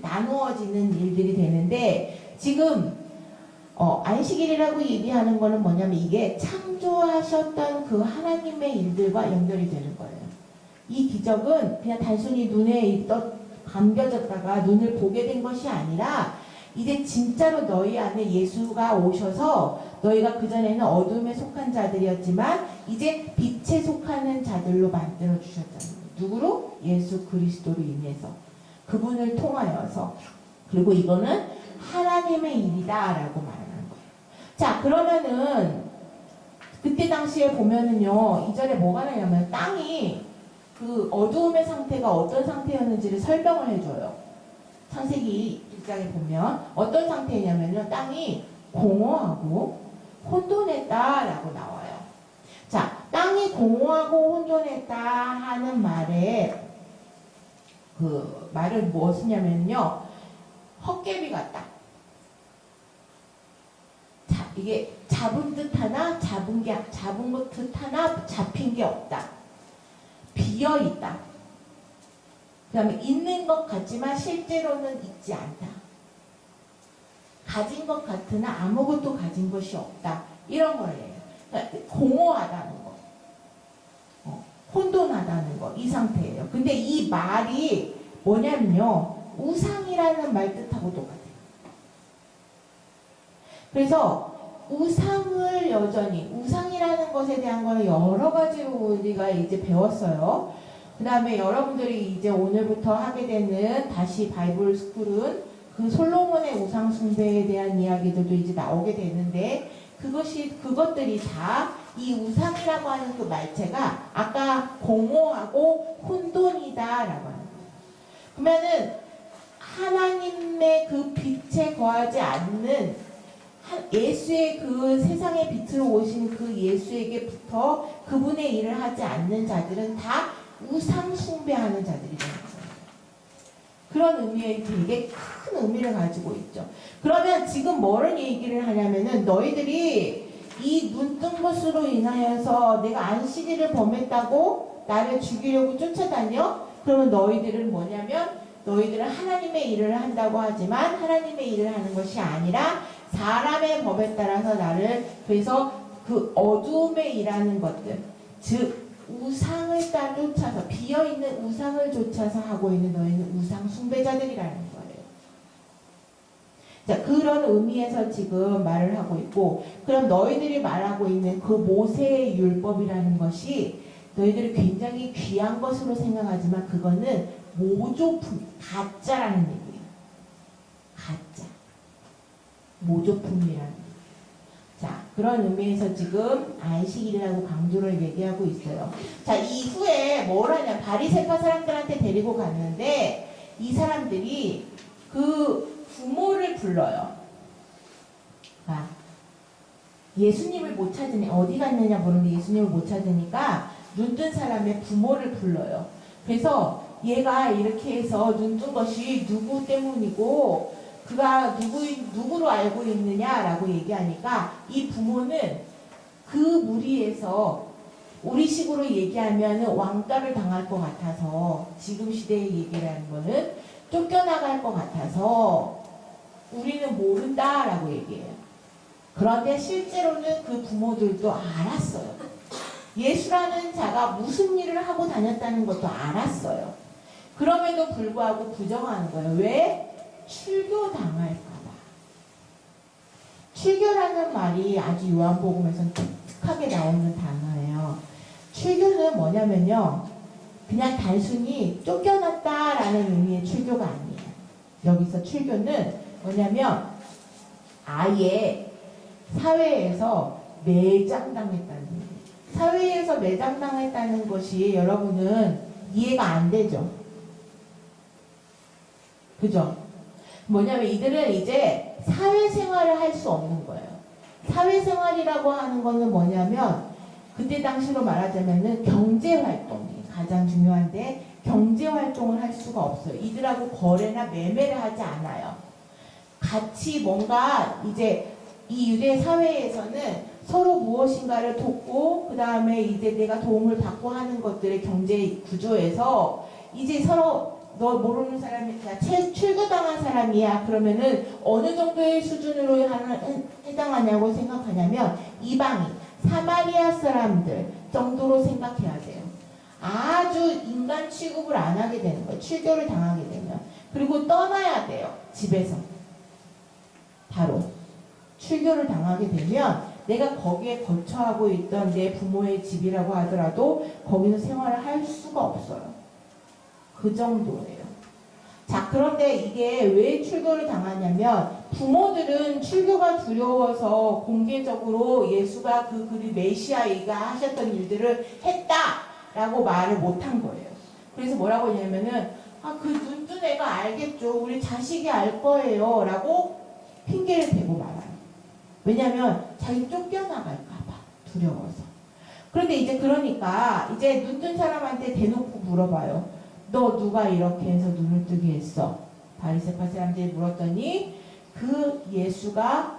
Speaker 1: 나누어지는 일들이 되는데, 지금 안식일이라고 얘기하는 거는 뭐냐면 이게 창조하셨던 그 하나님의 일들과 연결이 되는 거예요. 이 기적은 그냥 단순히 눈에 감겨졌다가 눈을 보게 된 것이 아니라 이제 진짜로 너희 안에 예수가 오셔서 너희가 그전에는 어둠에 속한 자들이었지만 이제 빛에 속하는 자들로 만들어 주셨다는 거예요. 누구로? 예수 그리스도로 인해서, 그분을 통하여서. 그리고 이거는 하나님의 일이다라고 말하는 거예요. 자, 그러면은 그때 당시에 보면은요, 이전에 뭐가 나냐면 땅이 그 어두움의 상태가 어떤 상태였는지를 설명을 해줘요. 창세기 1장에 보면 어떤 상태냐면요, 땅이 공허하고 혼돈했다라고 나와요. 자, 땅이 공허하고 혼돈했다 하는 말에 그 말을 무엇이냐면요, 헛개비 같다. 자, 이게 잡은 듯 하나 잡은 것 듯 하나 잡힌 게 없다. 비어 있다. 그 다음에 있는 것 같지만 실제로는 있지 않다. 가진 것 같으나 아무것도 가진 것이 없다. 이런 거예요. 그러니까 공허하다는 거, 혼돈하다는 거, 이 상태예요. 근데 이 말이 뭐냐면요, 우상이라는 말 뜻하고 똑같아요. 그래서 우상을 여전히, 우상이라는 것에 대한 거는 여러 가지로 우리가 이제 배웠어요. 그 다음에 여러분들이 이제 오늘부터 하게 되는 다시 바이블 스쿨은 그 솔로몬의 우상 숭배에 대한 이야기들도 이제 나오게 되는데, 그것들이 다 이 우상이라고 하는 그 말체가 아까 공허하고 혼돈이다라고 하는 거예요. 그러면은 하나님의 그 빛에 거하지 않는 예수의 그 세상의 빛으로 오신 그 예수에게부터 그분의 일을 하지 않는 자들은 다 우상 숭배하는 자들이 되는 거예요. 그런 의미에 되게 큰 의미를 가지고 있죠. 그러면 지금 뭐를 얘기를 하냐면은, 너희들이 이 눈 뜬 것으로 인하여서 내가 안식일을 범했다고 나를 죽이려고 쫓아다녀? 그러면 너희들은 뭐냐면, 너희들은 하나님의 일을 한다고 하지만 하나님의 일을 하는 것이 아니라 사람의 법에 따라서 나를, 그래서 그 어두움에 일하는 것들, 즉 우상을 쫓아서, 비어있는 우상을 쫓아서 하고 있는 너희는 우상 숭배자들이라는 거예요. 자, 그런 의미에서 지금 말을 하고 있고, 그럼 너희들이 말하고 있는 그 모세의 율법이라는 것이 너희들이 굉장히 귀한 것으로 생각하지만 그거는 모조품, 가짜라는 얘기예요. 가짜. 모조품이라는 얘기예요. 자, 그런 의미에서 지금 안식일이라고 강조를 얘기하고 있어요. 자, 이후에 뭘 하냐, 바리새파 사람들한테 데리고 갔는데 이 사람들이 그 부모를 불러요. 예수님을 못 찾으니, 어디 갔느냐 모르는데 예수님을 못 찾으니까 눈뜬 사람의 부모를 불러요. 그래서 얘가 이렇게 해서 눈뜬 것이 누구 때문이고 그가 누구로 알고 있느냐라고 얘기하니까, 이 부모는 그 무리에서 우리식으로 얘기하면 왕따를 당할 것 같아서, 지금 시대의 얘기라는 거는 쫓겨나갈 것 같아서 우리는 모른다라고 얘기해요. 그런데 실제로는 그 부모들도 알았어요. 예수라는 자가 무슨 일을 하고 다녔다는 것도 알았어요. 그럼에도 불구하고 부정하는 거예요. 왜? 출교당할까봐. 출교라는 말이 아주 요한복음에서는 독특하게 나오는 단어예요. 출교는 뭐냐면요, 그냥 단순히 쫓겨났다라는 의미의 출교가 아니에요. 여기서 출교는 뭐냐면 아예 사회에서 매장당했다는 얘기예요. 사회에서 매장당했다는 것이 여러분은 이해가 안 되죠? 그죠? 뭐냐면 이들은 이제 사회생활을 할 수 없는 거예요. 사회생활이라고 하는 거는 뭐냐면, 그때 당시로 말하자면은 경제활동이 가장 중요한데, 경제활동을 할 수가 없어요. 이들하고 거래나 매매를 하지 않아요. 같이 뭔가 이제 이 유대 사회에서는 서로 무엇인가를 돕고 그 다음에 이제 내가 도움을 받고 하는 것들의 경제 구조에서 이제 서로 너 모르는 사람이야, 출교당한 사람이야. 그러면은 어느 정도의 수준으로 해당하냐고 생각하냐면 이방인, 사마리아 사람들 정도로 생각해야 돼요. 아주 인간 취급을 안 하게 되는 거예요. 출교를 당하게 되면. 그리고 떠나야 돼요. 집에서. 바로. 출교를 당하게 되면 내가 거기에 거처하고 있던 내 부모의 집이라고 하더라도 거기서 생활을 할 수가 없어요. 그 정도예요. 자, 그런데 이게 왜 출교를 당하냐면 부모들은 출교가 두려워서 공개적으로 예수가 그리 메시아이가 하셨던 일들을 했다라고 말을 못한 거예요. 그래서 뭐라고 했냐면은 그 눈뜬 애가 알겠죠. 우리 자식이 알 거예요. 라고 핑계를 대고 말아요. 왜냐면 자기 쫓겨나갈까봐 두려워서. 그런데 이제 그러니까 이제 눈뜬 사람한테 대놓고 물어봐요. 너 누가 이렇게 해서 눈을 뜨게 했어? 바리새파 사람들이 물었더니 그 예수가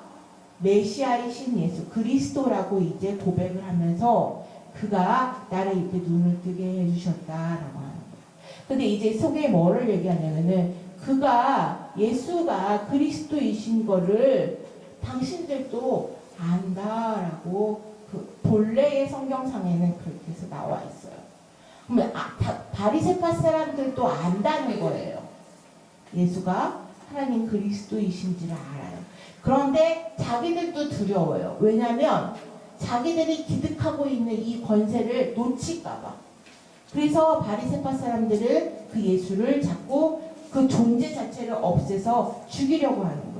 Speaker 1: 메시아이신 예수 그리스도라고 이제 고백을 하면서 그가 나를 이렇게 눈을 뜨게 해주셨다라고 하는 거예요. 근데 이제 속에 뭐를 얘기하냐면은 그가 예수가 그리스도이신 거를 당신들도 안다라고 그 본래의 성경상에는 그렇게 해서 나와 있어요. 그러면 바리새파 사람들도 안다는 거예요. 예수가 하나님 그리스도이신지를 알아요. 그런데 자기들도 두려워요. 왜냐하면 자기들이 기득하고 있는 이 권세를 놓칠까봐. 그래서 바리새파 사람들은 그 예수를 자꾸 그 존재 자체를 없애서 죽이려고 하는 거예요.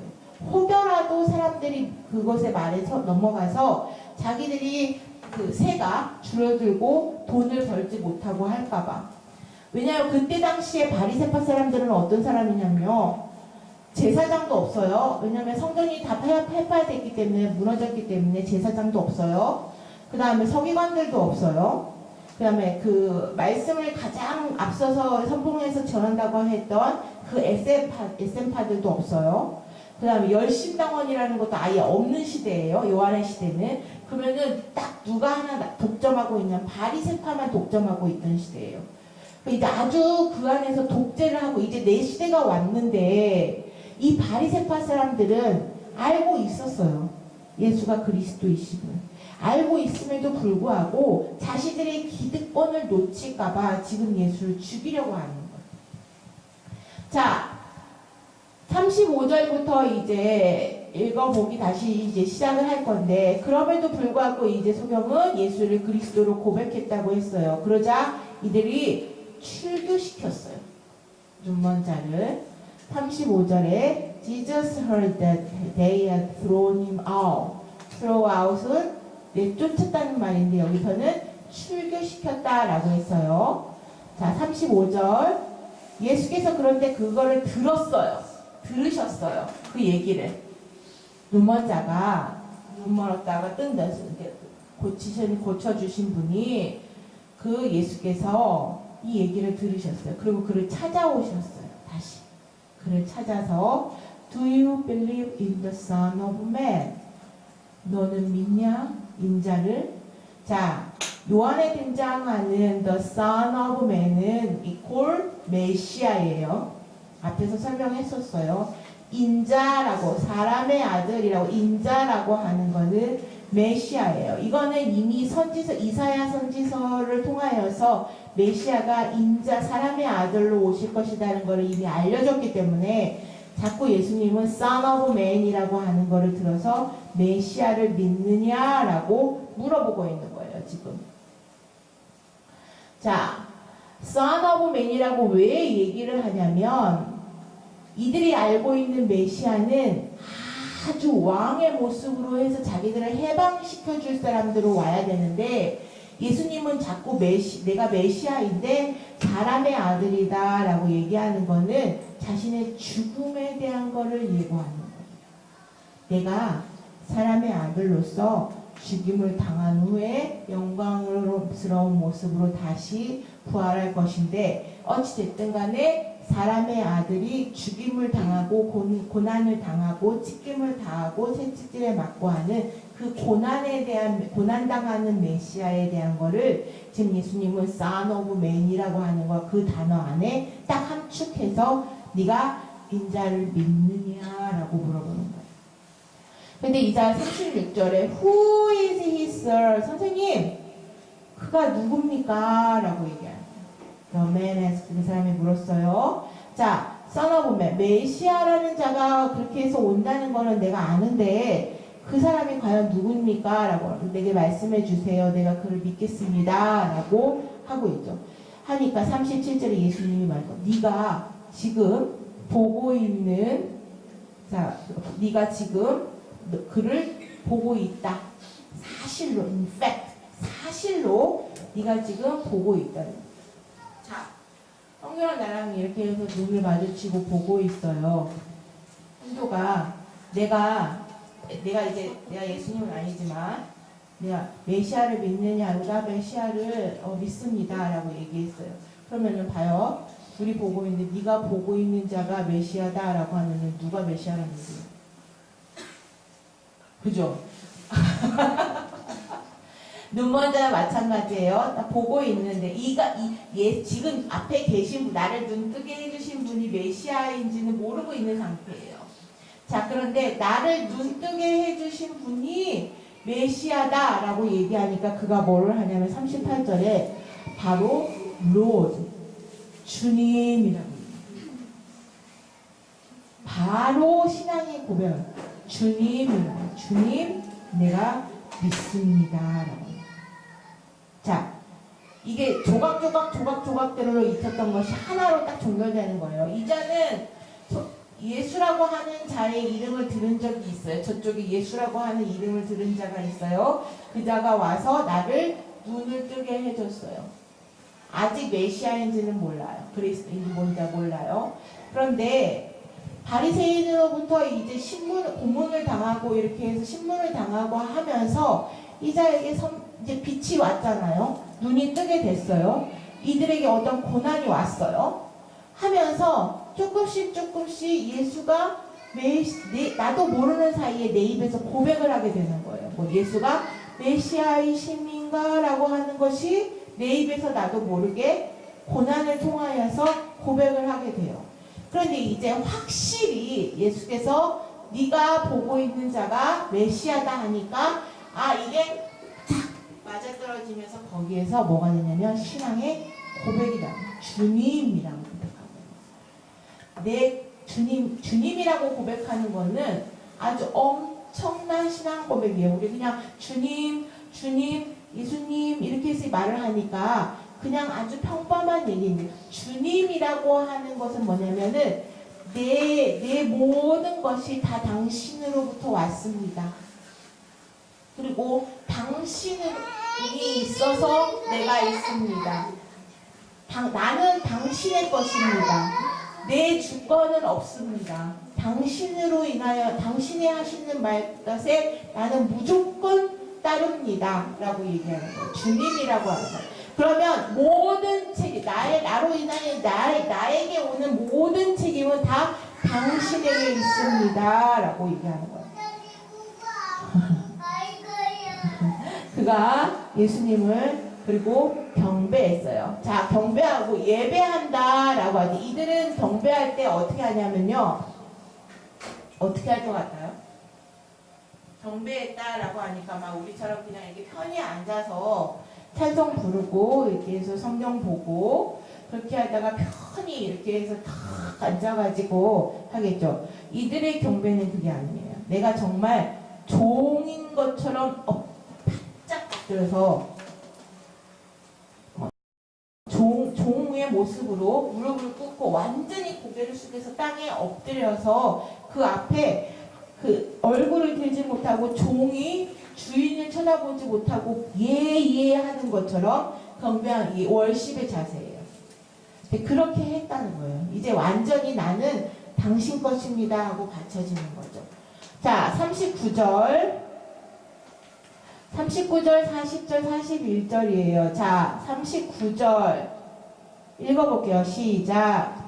Speaker 1: 혹여라도 사람들이 그것에 말에 넘어가서 자기들이 그 세가 줄어들고 돈을 벌지 못하고 할까봐. 왜냐하면 그때 당시에 바리새파 사람들은 어떤 사람이냐면요. 제사장도 없어요. 왜냐하면 성전이 다 폐파됐기 때문에 무너졌기 때문에 제사장도 없어요. 그 다음에 서기관들도 없어요. 그 다음에 그 말씀을 가장 앞서서 선봉에서 전한다고 했던 그 SM파들도 없어요. 그 다음에 열심당원이라는 것도 아예 없는 시대예요. 요한의 시대는. 그러면은 딱 누가 하나 독점하고 있냐면 바리새파만 독점하고 있던 시대예요. 이제 아주 그 안에서 독재를 하고 이제 내 시대가 왔는데 이 바리새파 사람들은 알고 있었어요. 예수가 그리스도이심을. 알고 있음에도 불구하고 자신들의 기득권을 놓칠까봐 지금 예수를 죽이려고 하는 거예요. 자, 35절부터 이제 읽어보기 다시 이제 시작을 할 건데, 그럼에도 불구하고 이제 소경은 예수를 그리스도로 고백했다고 했어요. 그러자 이들이 출교시켰어요. 눈먼자를. 35절에 Jesus heard that they had thrown him out. throw out은 내쫓았다는 말인데 여기서는 출교시켰다라고 했어요. 자, 35절. 예수께서 그런데 그거를 들으셨어요. 그 얘기를. 눈먼 자가 눈 멀었다가 뜬다. 고쳐주신 분이 그 예수께서 이 얘기를 들으셨어요. 그리고 그를 찾아오셨어요. 다시. 그를 찾아서 Do you believe in the Son of Man? 너는 믿냐? 인자를? 자, 요한에 등장하는 The Son of Man은 이퀄 메시아예요. 앞에서 설명했었어요. 인자라고, 사람의 아들이라고, 인자라고 하는 거는 메시아예요. 이거는 이미 선지서, 이사야 선지서를 통하여서 메시아가 인자, 사람의 아들로 오실 것이라는 것을 이미 알려줬기 때문에 자꾸 예수님은 Son of Man이라고 하는 것을 들어서 메시아를 믿느냐라고 물어보고 있는 거예요, 지금. 자, Son of Man이라고 왜 얘기를 하냐면 이들이 알고 있는 메시아는 아주 왕의 모습으로 해서 자기들을 해방시켜 줄 사람들로 와야 되는데 예수님은 자꾸 내가 메시아인데 사람의 아들이다 라고 얘기하는 거는 자신의 죽음에 대한 거를 예고하는 거예요. 내가 사람의 아들로서 죽임을 당한 후에 영광스러운 모습으로 다시 부활할 것인데 어찌됐든 간에 사람의 아들이 죽임을 당하고 고난을 당하고 찢김을 당하고 채찍질에 맞고 하는 그 고난에 대한 고난당하는 메시아에 대한 거를 지금 예수님은 Son of Man이라고 하는 거 그 단어 안에 딱 함축해서 네가 인자를 믿느냐라고 물어보는 거예요. 근데 이자 36절에 Who is he, sir? 선생님, 그가 누굽니까? 라고 얘기해요. The man asked, 그 사람이 물었어요. 자, Son of Man, 메시아라는 자가 그렇게 해서 온다는 거는 내가 아는데 그 사람이 과연 누굽니까? 라고 내게 말씀해 주세요. 내가 그를 믿겠습니다. 라고 하고 있죠. 하니까 37절에 예수님이 말고 네가 지금 보고 있는 자, 네가 지금 그를 보고 있다. 사실로, in fact, 사실로 네가 지금 보고 있다는 거예요. 자, 성경은 나랑 이렇게 해서 눈을 마주치고 보고 있어요. 성도가 내가 예수님은 아니지만 내가 메시아를 믿느냐, 우리가 메시아를 믿습니다라고 얘기했어요. 그러면은 봐요. 우리 보고 있는데 네가 보고 있는 자가 메시아다라고 하면은 누가 메시아를 믿어요? 그죠? 눈먼 자와 마찬가지예요. 나 보고 있는데 지금 앞에 계신 분, 나를 눈뜨게 해주신 분이 메시아인지는 모르고 있는 상태예요. 자, 그런데 나를 눈뜨게 해주신 분이 메시아다라고 얘기하니까 그가 뭐를 하냐면 38절에 바로 Lord, 주님이라고 얘기해요. 바로 신앙의 고백, 주님이라고, 주님 내가 믿습니다라고. 자, 이게 조각조각대로 있었던 것이 하나로 딱 종결되는 거예요. 이자는 예수라고 하는 자의 이름을 들은 적이 있어요. 저쪽에 예수라고 하는 이름을 들은 자가 있어요. 그 자가 와서 나를 눈을 뜨게 해줬어요. 아직 메시아인지는 몰라요. 그리스도인지 뭔지 몰라요. 그런데 바리새인으로부터 이제 고문을 당하고 이렇게 해서 신문을 당하고 하면서 이자에게 이제 빛이 왔잖아요. 눈이 뜨게 됐어요. 이들에게 어떤 고난이 왔어요. 하면서 조금씩 예수가 나도 모르는 사이에 내 입에서 고백을 하게 되는 거예요. 뭐 예수가 메시아이십니까? 라고 하는 것이 내 입에서 나도 모르게 고난을 통하여서 고백을 하게 돼요. 그런데 이제 확실히 예수께서 네가 보고 있는 자가 메시아다 하니까 이게 탁 맞아떨어지면서 거기에서 뭐가 되냐면 신앙의 고백이다. 주님이라고 고백하고 내 주님이라고 고백하는 거는 아주 엄청난 신앙 고백이에요. 우리 그냥 주님, 예수님 이렇게 해서 말을 하니까 그냥 아주 평범한 얘기인데 주님이라고 하는 것은 뭐냐면은 내 모든 것이 다 당신으로부터 왔습니다. 그리고 당신이 있어서 내가 있습니다. 나는 당신의 것입니다. 내 주권은 없습니다. 당신으로 인하여 당신이 하시는 말뜻에 나는 무조건 따릅니다. 라고 얘기하는 거예요. 주님이라고 하는 거예요. 그러면 모든 책임, 나로 인하여 나에게 오는 모든 책임은 다 당신에게 있습니다. 라고 얘기하는 거예요. 그가 예수님을 그리고 경배했어요. 자, 경배하고 예배한다 라고 하지. 이들은 경배할 때 어떻게 하냐면요. 어떻게 할 것 같아요? 경배했다 라고 하니까 막 우리처럼 그냥 이렇게 편히 앉아서 찬송 부르고 이렇게 해서 성경 보고 그렇게 하다가 편히 이렇게 해서 탁 앉아가지고 하겠죠. 이들의 경배는 그게 아니에요. 내가 정말 종인 것처럼 바짝 들어서 종의 모습으로 무릎을 꿇고 완전히 고개를 숙여서 땅에 엎드려서 그 앞에 그 얼굴을 들지 못하고 종이 주인을 쳐다보지 못하고 예 하는 것처럼 경배한 이 월십의 자세예요. 그렇게 했다는 거예요. 이제 완전히 나는 당신 것입니다 하고 바쳐지는 거죠. 자, 39절, 40절, 41절이에요. 자, 39절 읽어볼게요. 시작.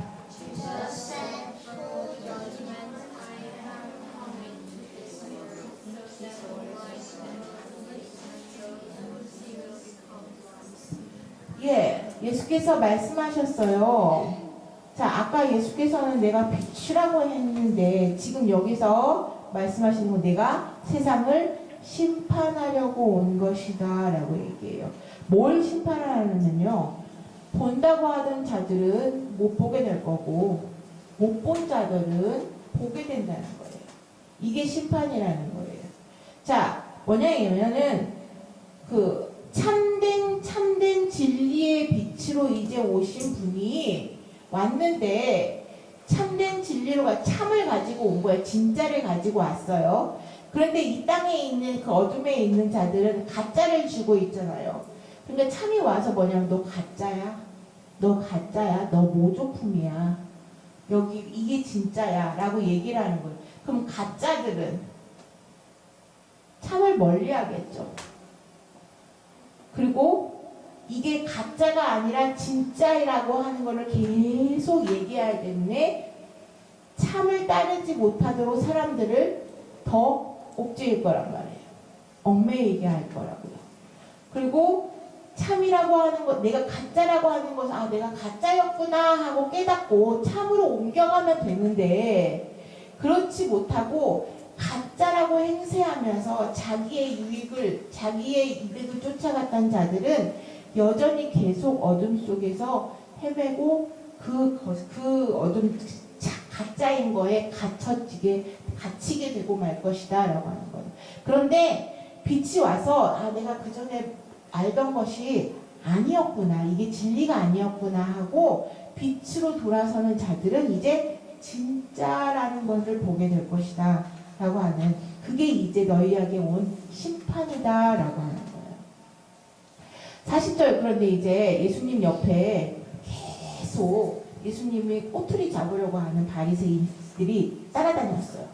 Speaker 1: 예수께서 말씀하셨어요. 자, 아까 예수께서는 내가 빛이라고 했는데 지금 여기서 말씀하시는 건 내가 세상을 심판하려고 온 것이다 라고 얘기해요. 뭘 심판하냐면요, 본다고 하던 자들은 못 보게 될 거고 못 본 자들은 보게 된다는 거예요. 이게 심판이라는 거예요. 자, 뭐냐면은 그 참된 진리의 빛으로 이제 오신 분이 왔는데, 참된 진리로 참을 가지고 온 거예요. 진짜를 가지고 왔어요. 그런데 이 땅에 있는 그 어둠에 있는 자들은 가짜를 주고 있잖아요. 그러니까 참이 와서 뭐냐면 너 가짜야. 너 가짜야. 너 모조품이야. 여기 이게 진짜야 라고 얘기를 하는 거예요. 그럼 가짜들은 참을 멀리 하겠죠. 그리고 이게 가짜가 아니라 진짜라고 하는 거를 계속 얘기해야 때문에 참을 따르지 못하도록 사람들을 더 옥죄일 거란 말이에요. 얽매이게 할 거라고요. 그리고 참이라고 하는 것, 내가 가짜라고 하는 것은 아 내가 가짜였구나 하고 깨닫고 참으로 옮겨가면 되는데, 그렇지 못하고 가짜라고 행세하면서 자기의 이득을 쫓아갔던 자들은 여전히 계속 어둠 속에서 헤매고 그 어둠 가짜인 거에 갇히게 되고 말 것이다 라고 하는 거예요. 그런데 빛이 와서 아 내가 그 전에 알던 것이 아니었구나, 이게 진리가 아니었구나 하고 빛으로 돌아서는 자들은 이제 진짜라는 것을 보게 될 것이다 라고 하는, 그게 이제 너희에게 온 심판이다 라고 하는 거예요. 40절. 그런데 이제 예수님 옆에 계속 예수님이 꼬투리 잡으려고 하는 바리새인들이 따라다녔어요.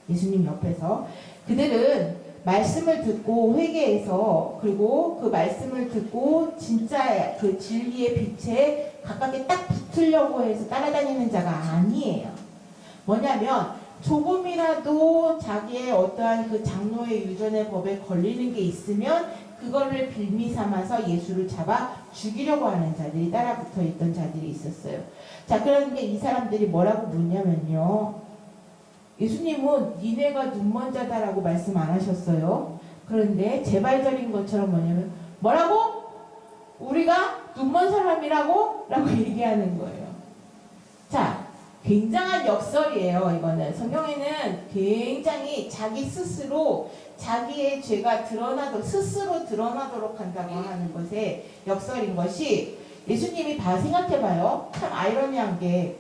Speaker 1: 예수님 옆에서. 그들은 말씀을 듣고 회개해서, 그리고 그 말씀을 듣고 진짜 그 진리의 빛에 가깝게 딱 붙으려고 해서 따라다니는 자가 아니에요. 뭐냐면 조금이라도 자기의 어떠한 그 장로의 유전의 법에 걸리는 게 있으면 그거를 빌미 삼아서 예수를 잡아 죽이려고 하는 자들이 따라붙어 있던 자들이 있었어요. 자, 그런데 이 사람들이 뭐라고 묻냐면요, 예수님은 니네가 눈먼 자다라고 말씀 안 하셨어요. 그런데 제발저린 것처럼 뭐라고? 우리가 눈먼 사람이라고? 라고 얘기하는 거예요. 자, 굉장한 역설이에요. 이거는 성경에는 굉장히 자기 스스로 자기의 죄가 스스로 드러나도록 한다고 하는 것에 역설인 것이, 예수님이 다 생각해봐요. 참 아이러니한 게,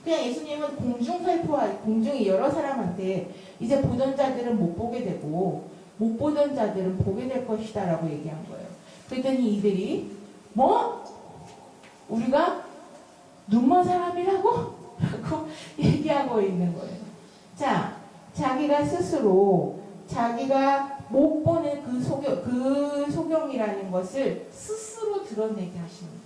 Speaker 1: 그냥 예수님은 공중이 여러 사람한테 이제 보던 자들은 못 보게 되고 못 보던 자들은 보게 될 것이다 라고 얘기한 거예요. 그랬더니 이들이 뭐? 우리가 눈먼 사람이라고? 라고 얘기하고 있는 거예요. 자, 자기가 스스로 자기가 못 보는 그 소경이라는 것을 스스로 드러내게 하시는 거예요.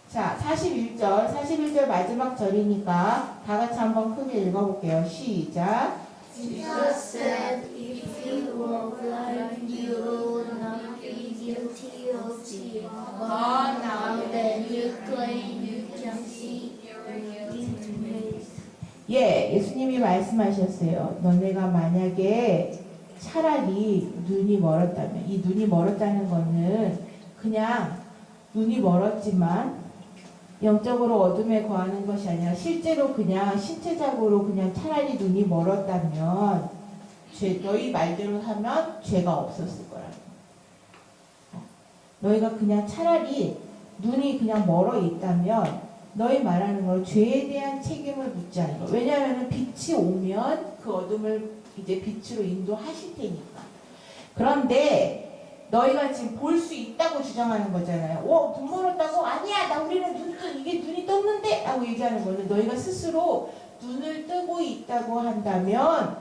Speaker 1: 자, 41절 마지막 절이니까 다 같이 한번 크게 읽어볼게요. 시작.
Speaker 4: Jesus said, if you walk like you would not be guilty of sin. But now that you claim you can see, you're guilty.
Speaker 1: 예, 예수님이 말씀하셨어요. 너네가 만약에 차라리 눈이 멀었다면, 이 눈이 멀었다는 거는 그냥 눈이 멀었지만 영적으로 어둠에 거하는 것이 아니라 실제로 그냥 신체적으로 그냥 차라리 눈이 멀었다면 너희 말대로 하면 죄가 없었을 거라고. 너희가 그냥 차라리 눈이 그냥 멀어 있다면 너희 말하는 걸 죄에 대한 책임을 묻지 않는 거. 왜냐하면 빛이 오면 그 어둠을 이제 빛으로 인도하실 테니까. 그런데 너희가 지금 볼 수 있다고 주장하는 거잖아요. 눈 멀었다고? 아니야, 우리는 이게 눈이 떴는데? 라고 얘기하는 거는 너희가 스스로 눈을 뜨고 있다고 한다면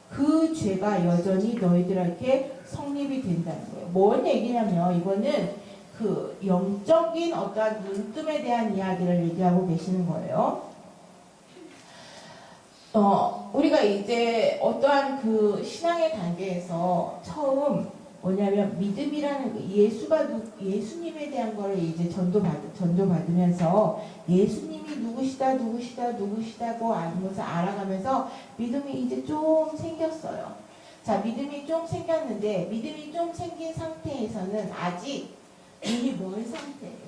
Speaker 1: 그 죄가 여전히 너희들에게 성립이 된다는 거예요. 뭔 얘기냐면 이거는 그 영적인 어떠한 눈뜸에 대한 이야기를 얘기하고 계시는 거예요. 우리가 이제 어떠한 그 신앙의 단계에서 처음 뭐냐면 믿음이라는 예수님에 대한 거를 이제 전도받으면서 예수님이 누구시다고 알면서 알아가면서 믿음이 이제 좀 생겼어요. 자, 믿음이 좀 생겼는데 믿음이 좀 생긴 상태에서는 아직 눈이 먼 상태예요.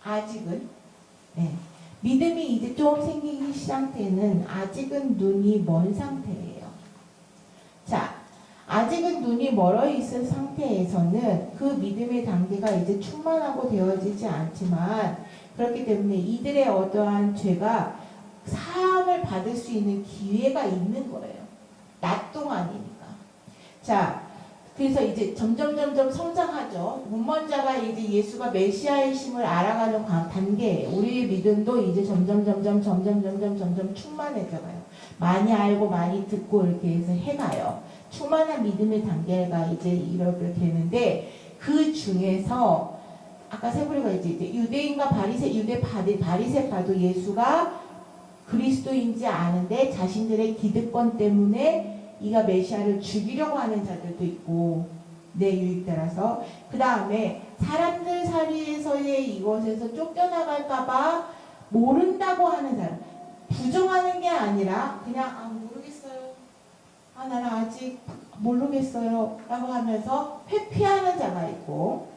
Speaker 1: 아직은 네. 믿음이 이제 좀 생기기 상태는 아직은 눈이 먼 상태예요. 자, 아직은 눈이 멀어 있을 상태에서는 그 믿음의 단계가 이제 충만하고 되어지지 않지만 그렇기 때문에 이들의 어떠한 죄가 사함을 받을 수 있는 기회가 있는 거예요. 낮 동안이니까. 자, 그래서 이제 점점 성장하죠. 문먼자가 이제 예수가 메시아이심을 알아가는 단계예요. 우리의 믿음도 이제 점점 충만해져가요. 많이 알고 많이 듣고 이렇게 해서 해가요. 충만한 믿음의 단계가 이제 이렇게 되는데 그 중에서 아까 세부리가 이제 유대인과 바리새파도 예수가 그리스도인지 아는데 자신들의 기득권 때문에 이가 메시아를 죽이려고 하는 자들도 있고 내 유익 따라서 그 다음에 사람들 사이에서의 이것에서 쫓겨나갈까봐 모른다고 하는 사람 부정하는 게 아니라 그냥 모르겠어요. 나는 아직 모르겠어요 라고 하면서 회피하는 자가 있고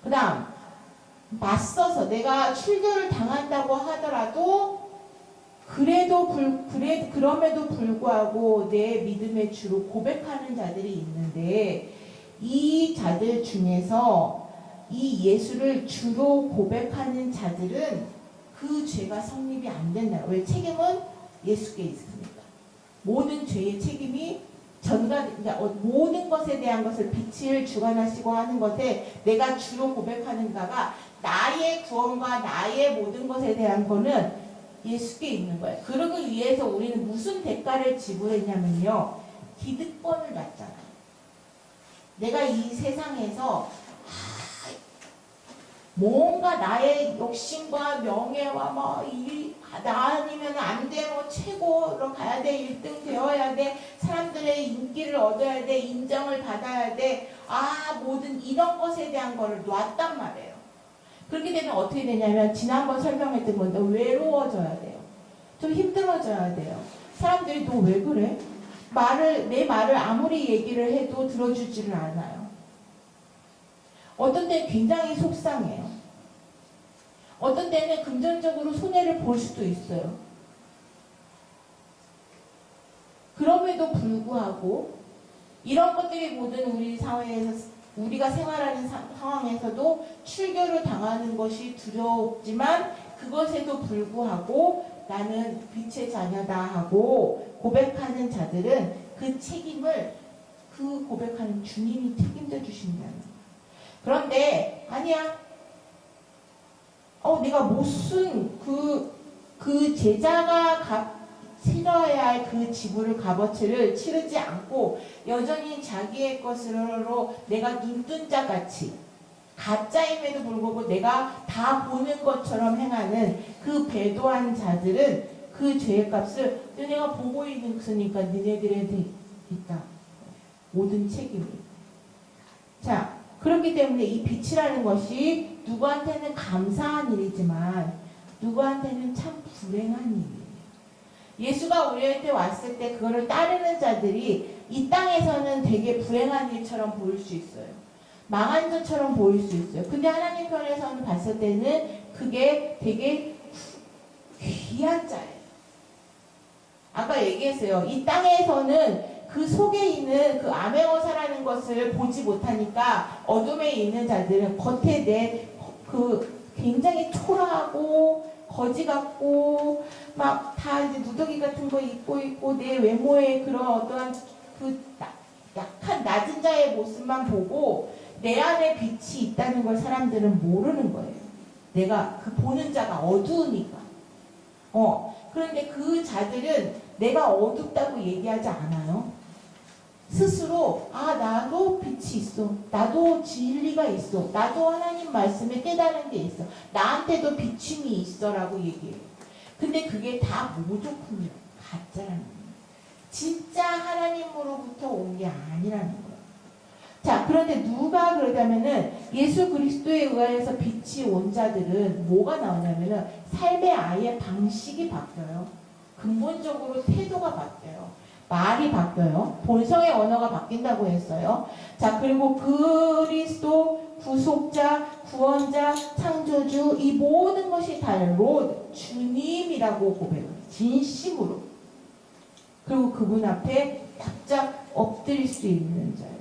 Speaker 1: 그 다음 맞서서 내가 출교를 당한다고 하더라도 그럼에도 불구하고 내 믿음의 주로 고백하는 자들이 있는데 이 자들 중에서 이 예수를 주로 고백하는 자들은 그 죄가 성립이 안 된다. 왜? 책임은 예수께 있습니다. 모든 죄의 책임이 그러니까 모든 것에 대한 것을 빛을 주관하시고 하는 것에 내가 주로 고백하는가가 나의 구원과 나의 모든 것에 대한 거는 예수께 있는 거예요. 그러기 위해서 우리는 무슨 대가를 지불했냐면요. 기득권을 받잖아요. 내가 이 세상에서 뭔가 나의 욕심과 명예와 나 아니면 안 돼, 최고로 가야 돼, 1등 되어야 돼, 사람들의 인기를 얻어야 돼, 인정을 받아야 돼, 모든 이런 것에 대한 거를 놨단 말이에요. 그렇게 되면 어떻게 되냐면 지난번 설명했던 건데 외로워져야 돼요. 좀 힘들어져야 돼요. 사람들이 너 왜 그래? 내 말을 아무리 얘기를 해도 들어주지를 않아요. 어떤 때는 굉장히 속상해요. 어떤 때는 금전적으로 손해를 볼 수도 있어요. 그럼에도 불구하고 이런 것들이 모든 우리 사회에서 우리가 생활하는 상황에서도 출교를 당하는 것이 두렵지만 그것에도 불구하고 나는 빛의 자녀다 하고 고백하는 자들은 그 책임을 그 고백하는 주님이 책임져 주신다는 거예요. 그런데 아니야. 내가 무슨 그 제자가 치러야 할 그 지불을 값어치를 치르지 않고 여전히 자기의 것으로 내가 눈뜬 자같이 가짜임에도 불구하고 내가 다 보는 것처럼 행하는 그 배도한 자들은 그 죄의 값을 내가 보고 있으니까 니네들한테 있다. 모든 책임이. 자, 그렇기 때문에 이 빛이라는 것이 누구한테는 감사한 일이지만 누구한테는 참 불행한 일이에요. 예수가 우리한테 왔을 때 그거를 따르는 자들이 이 땅에서는 되게 불행한 일처럼 보일 수 있어요. 망한 자처럼 보일 수 있어요. 근데 하나님 편에서는 봤을 때는 그게 되게 귀한 자예요. 아까 얘기했어요. 이 땅에서는 그 속에 있는 그 아메어사라는 것을 보지 못하니까 어둠에 있는 자들은 겉에 굉장히 초라하고 거지 같고 막 다 이제 누더기 같은 거 입고 있고 내 외모에 그런 어떠한 그 약한 낮은 자의 모습만 보고 내 안에 빛이 있다는 걸 사람들은 모르는 거예요. 내가 그 보는 자가 어두우니까. 그런데 그 자들은 내가 어둡다고 얘기하지 않아요. 스스로 나도 빛이 있어. 나도 진리가 있어. 나도 하나님 말씀에 깨달은 게 있어. 나한테도 비춤이 있어라고 얘기해요. 근데 그게 다 모조품이에요. 가짜라는 거예요. 진짜 하나님으로부터 온 게 아니라는 거예요. 자, 그런데 누가 그러냐면은 예수 그리스도에 의하여서 빛이 온 자들은 뭐가 나오냐면은 삶의 아예 방식이 바뀌어요. 근본적으로 태도가 바뀌어요. 말이 바뀌어요. 본성의 언어가 바뀐다고 했어요. 자, 그리고 그리스도, 구속자, 구원자, 창조주 이 모든 것이 다 롯, 주님이라고 고백해요. 진심으로. 그리고 그분 앞에 납작 엎드릴 수 있는 자예요.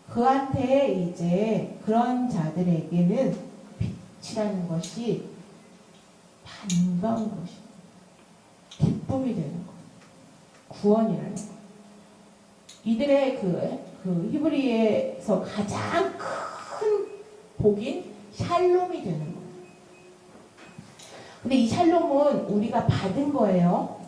Speaker 1: 그한테 이제 그런 자들에게는 빛이라는 것이 반가운 것입니다. 기쁨이 되는 것. 구원이라는 것. 이들의 그 히브리에서 가장 큰 복인 샬롬이 되는 거예요. 근데 이 샬롬은 우리가 받은 거예요.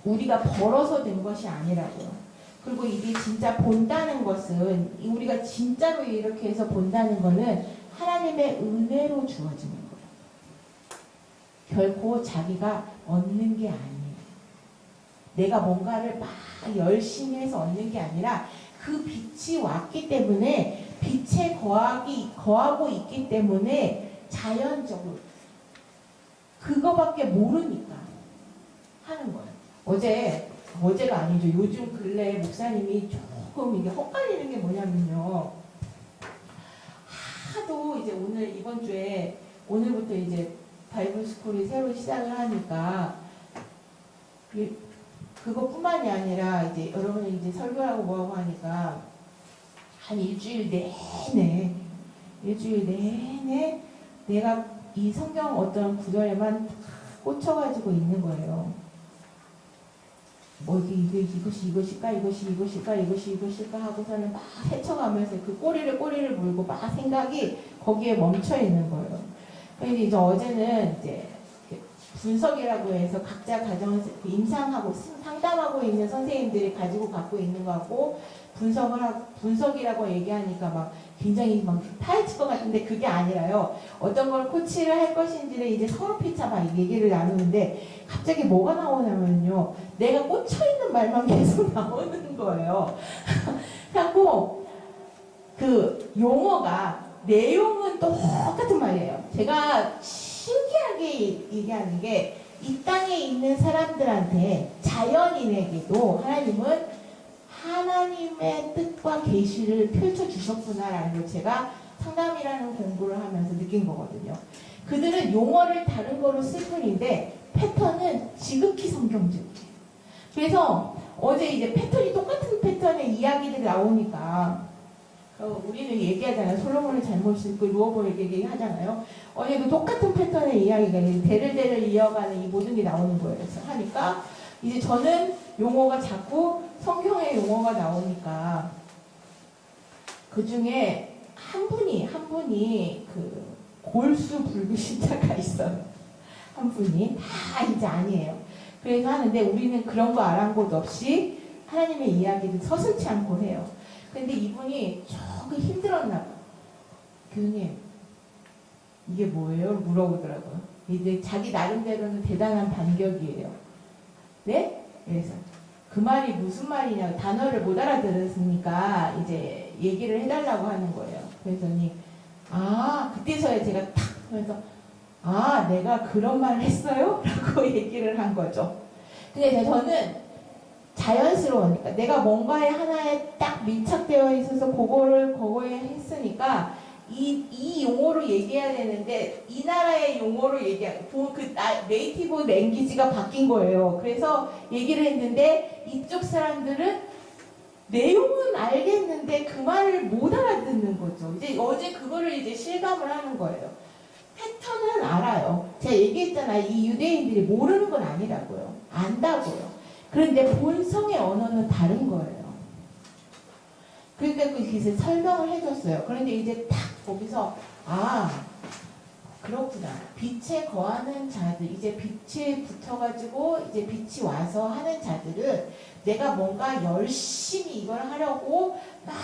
Speaker 1: 우리가 벌어서 된 것이 아니라고요. 그리고 이게 진짜 본다는 것은 우리가 진짜로 이렇게 해서 본다는 것은 하나님의 은혜로 주어지는 거예요. 결코 자기가 얻는 게 아니에요. 내가 뭔가를 막 열심히 해서 얻는 게 아니라 그 빛이 왔기 때문에 빛에 거하고 있기 때문에 자연적으로 그거밖에 모르니까 하는 거예요. 어제가 아니죠. 요즘 근래 목사님이 조금 이게 헛갈리는 게 뭐냐면요. 하도 이제 이번 주에 오늘부터 이제 바이블 스쿨이 새로 시작을 하니까 그것뿐만이 아니라 이제 여러분이 이제 설교하고 뭐하고 하니까 한 일주일 내내 내가 이 성경 어떤 구절에만 꽂혀가지고 있는 거예요. 뭐 이것일까 하고서는 막 헤쳐가면서 그 꼬리를 물고 막 생각이 거기에 멈춰 있는 거예요. 그래서 이제 어제는 이제 분석이라고 해서 각자 가정 임상하고 상담하고 있는 선생님들이 갖고 있는 거하고 분석이라고 얘기하니까 막 굉장히 막 파헤칠 것 같은데 그게 아니라요. 어떤 걸 코치를 할 것인지를 이제 서로 피차 막 얘기를 나누는데 갑자기 뭐가 나오냐면요. 내가 꽂혀있는 말만 계속 나오는 거예요. 그래갖고 그 용어가 내용은 똑같은 말이에요. 제가 신기하게 얘기하는 게 이 땅에 있는 사람들한테 자연인에게도 하나님은 하나님의 뜻과 계시를 펼쳐주셨구나라는 걸 제가 상담이라는 공부를 하면서 느낀 거거든요. 그들은 용어를 다른 거로 쓸 뿐인데 패턴은 지극히 성경적이에요. 그래서 어제 이제 패턴이 똑같은 패턴의 이야기들이 나오니까 우리는 얘기하잖아요. 솔로몬의 잘못을 그 루어볼에게 얘기하잖아요. 어제도 똑같은 패턴의 이야기가 대를 이어가는 이 모든 게 나오는 거예요. 그래서 하니까 이제 저는 용어가 자꾸 성경의 용어가 나오니까 그 중에 한 분이 그 골수 붉으신 자가 있어요. 한 분이 다 이제 아니에요. 그래서 하는데 우리는 그런 거 아랑곳 없이 하나님의 이야기를 서슴지 않고 해요. 근데 이분이 조금 힘들었나 봐. 교수님, 이게 뭐예요? 물어보더라고요. 이제 자기 나름대로는 대단한 반격이에요. 네? 그래서 그 말이 무슨 말이냐고 단어를 못 알아들었으니까 이제 얘기를 해달라고 하는 거예요. 그랬더니 그때서야 제가 탁 하면서 내가 그런 말을 했어요? 라고 얘기를 한 거죠. 근데 저는 자연스러우니까 내가 뭔가에 하나에 딱 밀착되어 있어서 그거에 했으니까 이 용어로 얘기해야 되는데 이 나라의 용어로 얘기하고 네이티브 랭귀지가 바뀐 거예요. 그래서 얘기를 했는데 이쪽 사람들은 내용은 알겠는데 그 말을 못 알아듣는 거죠. 이제 어제 그거를 이제 실감을 하는 거예요. 패턴은 알아요. 제가 얘기했잖아요. 이 유대인들이 모르는 건 아니라고요. 안다고요. 그런데 본성의 언어는 다른 거예요. 그러니까 그래서 설명을 해줬어요. 그런데 이제 딱 거기서 그렇구나. 빛에 거하는 자들, 이제 빛에 붙어가지고 이제 빛이 와서 하는 자들은 내가 뭔가 열심히 이걸 하려고 막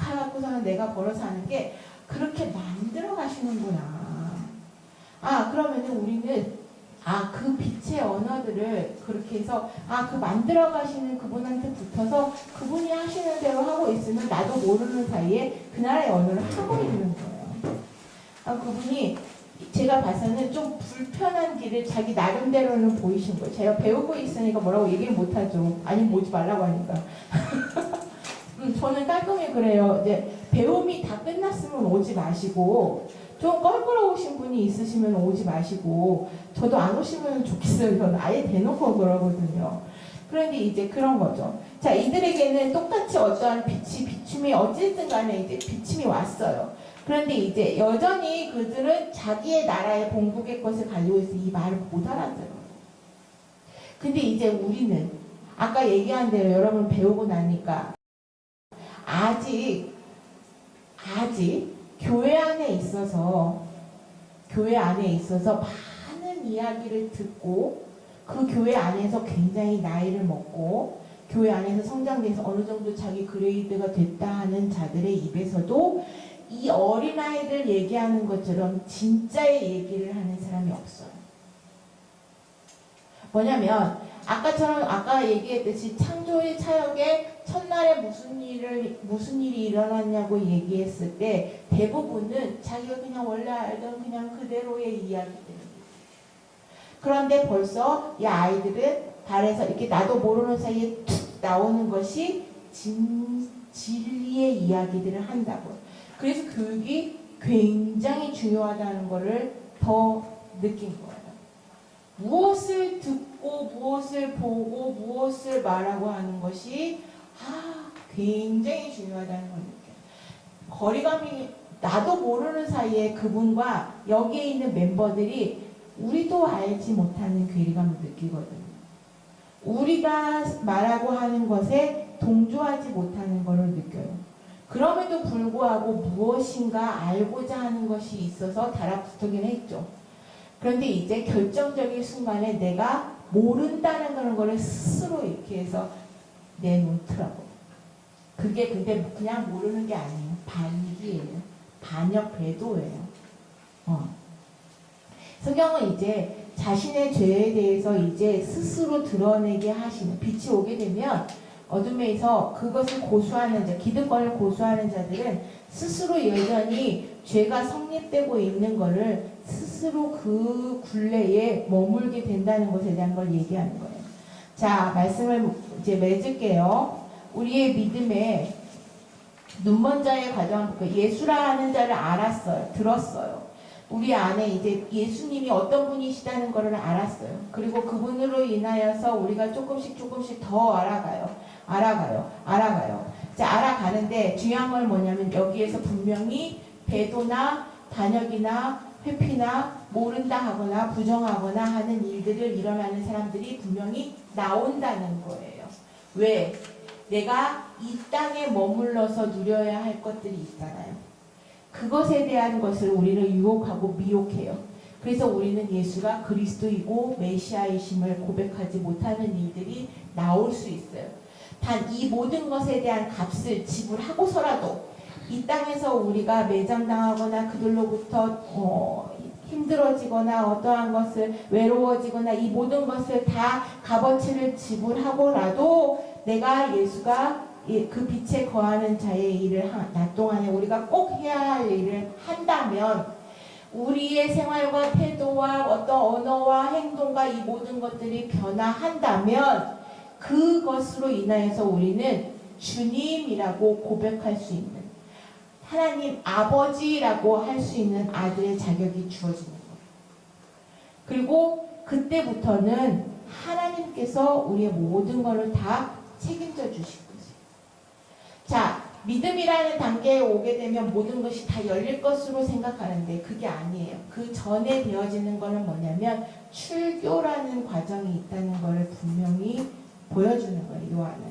Speaker 1: 해갖고서는 내가 벌어서 하는 게 그렇게 만들어 가시는구나. 그러면은 우리는 그 빛의 언어들을 그렇게 해서 그 만들어 가시는 그분한테 붙어서 그분이 하시는 대로 하고 있으면 나도 모르는 사이에 그 나라의 언어를 하고 있는 거예요. 그분이 제가 봐서는 좀 불편한 길을 자기 나름대로는 보이신 거예요. 제가 배우고 있으니까 뭐라고 얘기를 못하죠. 아니면 오지 말라고 하니까. 저는 깔끔히 그래요. 이제 배움이 다 끝났으면 오지 마시고, 좀 껄끄러우신 분이 있으시면 오지 마시고, 저도 안 오시면 좋겠어요. 저는 아예 대놓고 그러거든요. 그런데 이제 그런 거죠. 자, 이들에게는 똑같이 어떠한 비춤이 어쨌든 간에 이제 비춤이 왔어요. 그런데 이제 여전히 그들은 자기의 나라의 본국의 것을 가지고 있어 이 말을 못 알아들어요. 근데 이제 우리는 아까 얘기한 대로 여러분 배우고 나니까 아직 교회 안에 있어서 많은 이야기를 듣고 그 교회 안에서 굉장히 나이를 먹고 교회 안에서 성장돼서 어느 정도 자기 그레이드가 됐다 하는 자들의 입에서도 이 어린아이들 얘기하는 것처럼 진짜의 얘기를 하는 사람이 없어요. 뭐냐면 아까 얘기했듯이 창조의 차역에 첫날에 무슨 일이 일어났냐고 얘기했을 때 대부분은 자기가 그냥 원래 알던 그냥 그대로의 이야기들입니다. 그런데 벌써 이 아이들은 발에서 이렇게 나도 모르는 사이에 툭 나오는 것이 진리의 이야기들을 한다고요. 그래서 교육이 굉장히 중요하다는 것을 더 느낀 거예요. 무엇을 듣고 무엇을 보고 무엇을 말하고 하는 것이 굉장히 중요하다는 걸 느껴요. 거리감이 나도 모르는 사이에 그분과 여기에 있는 멤버들이 우리도 알지 못하는 괴리감을 느끼거든요. 우리가 말하고 하는 것에 동조하지 못하는 것을 느껴요. 그럼에도 불구하고 무엇인가 알고자 하는 것이 있어서 달아붙긴 했죠. 그런데 이제 결정적인 순간에 내가 모른다는 그런 거를 스스로 이렇게 해서 내놓더라고요. 그게 근데 그냥 모르는 게 아니에요. 반기예요. 반역 배도예요. 성경은 이제 자신의 죄에 대해서 이제 스스로 드러내게 하시는, 빛이 오게 되면 어둠에서 그것을 고수하는 자, 기득권을 고수하는 자들은 스스로 여전히 죄가 성립되고 있는 것을 스스로 그 굴레에 머물게 된다는 것에 대한 걸 얘기하는 거예요. 자, 말씀을 이제 맺을게요. 우리의 믿음에 눈먼자의 과정을 볼게요. 예수라 하는 자를 알았어요. 들었어요. 우리 안에 이제 예수님이 어떤 분이시다는 것을 알았어요. 그리고 그분으로 인하여서 우리가 조금씩 더 알아가요. 자, 알아가는데 중요한 건 뭐냐면 여기에서 분명히 배도나 반역이나 회피나 모른다 하거나 부정하거나 하는 일들을 일어나는 사람들이 분명히 나온다는 거예요. 왜? 내가 이 땅에 머물러서 누려야 할 것들이 있잖아요. 그것에 대한 것을 우리를 유혹하고 미혹해요. 그래서 우리는 예수가 그리스도이고 메시아이심을 고백하지 못하는 일들이 나올 수 있어요. 단 이 모든 것에 대한 값을 지불하고서라도 이 땅에서 우리가 매장당하거나 그들로부터 힘들어지거나 어떠한 것을 외로워지거나 이 모든 것을 다 값어치를 지불하고라도 내가 예수가 그 빛에 거하는 자의 일을 낮 동안에 우리가 꼭 해야 할 일을 한다면 우리의 생활과 태도와 어떤 언어와 행동과 이 모든 것들이 변화한다면 그것으로 인하여서 우리는 주님이라고 고백할 수 있는 하나님 아버지라고 할 수 있는 아들의 자격이 주어지는 거예요. 그리고 그때부터는 하나님께서 우리의 모든 것을 다 책임져 주실 거예요. 자, 믿음이라는 단계에 오게 되면 모든 것이 다 열릴 것으로 생각하는데 그게 아니에요. 그 전에 되어지는 것은 뭐냐면 출교라는 과정이 있다는 것을 분명히 보여주는 거예요. 요한은.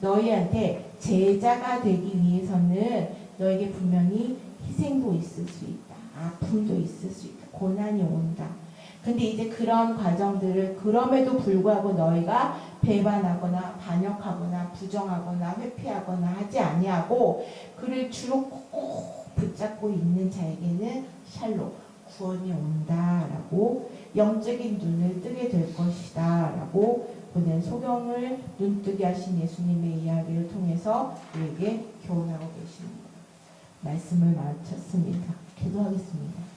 Speaker 1: 너희한테 제자가 되기 위해서는 너에게 분명히 희생도 있을 수 있다. 아픔도 있을 수 있다. 고난이 온다. 근데 이제 그런 과정들을 그럼에도 불구하고 너희가 배반하거나 반역하거나 부정하거나 회피하거나 하지 아니하고 그를 주로 꼭 붙잡고 있는 자에게는 샬롬 구원이 온다라고 영적인 눈을 뜨게 될 것이다 라고 보낸 소경을 눈뜨게 하신 예수님의 이야기를 통해서 우리에게 교훈하고 계십니다. 말씀을 마쳤습니다. 기도하겠습니다.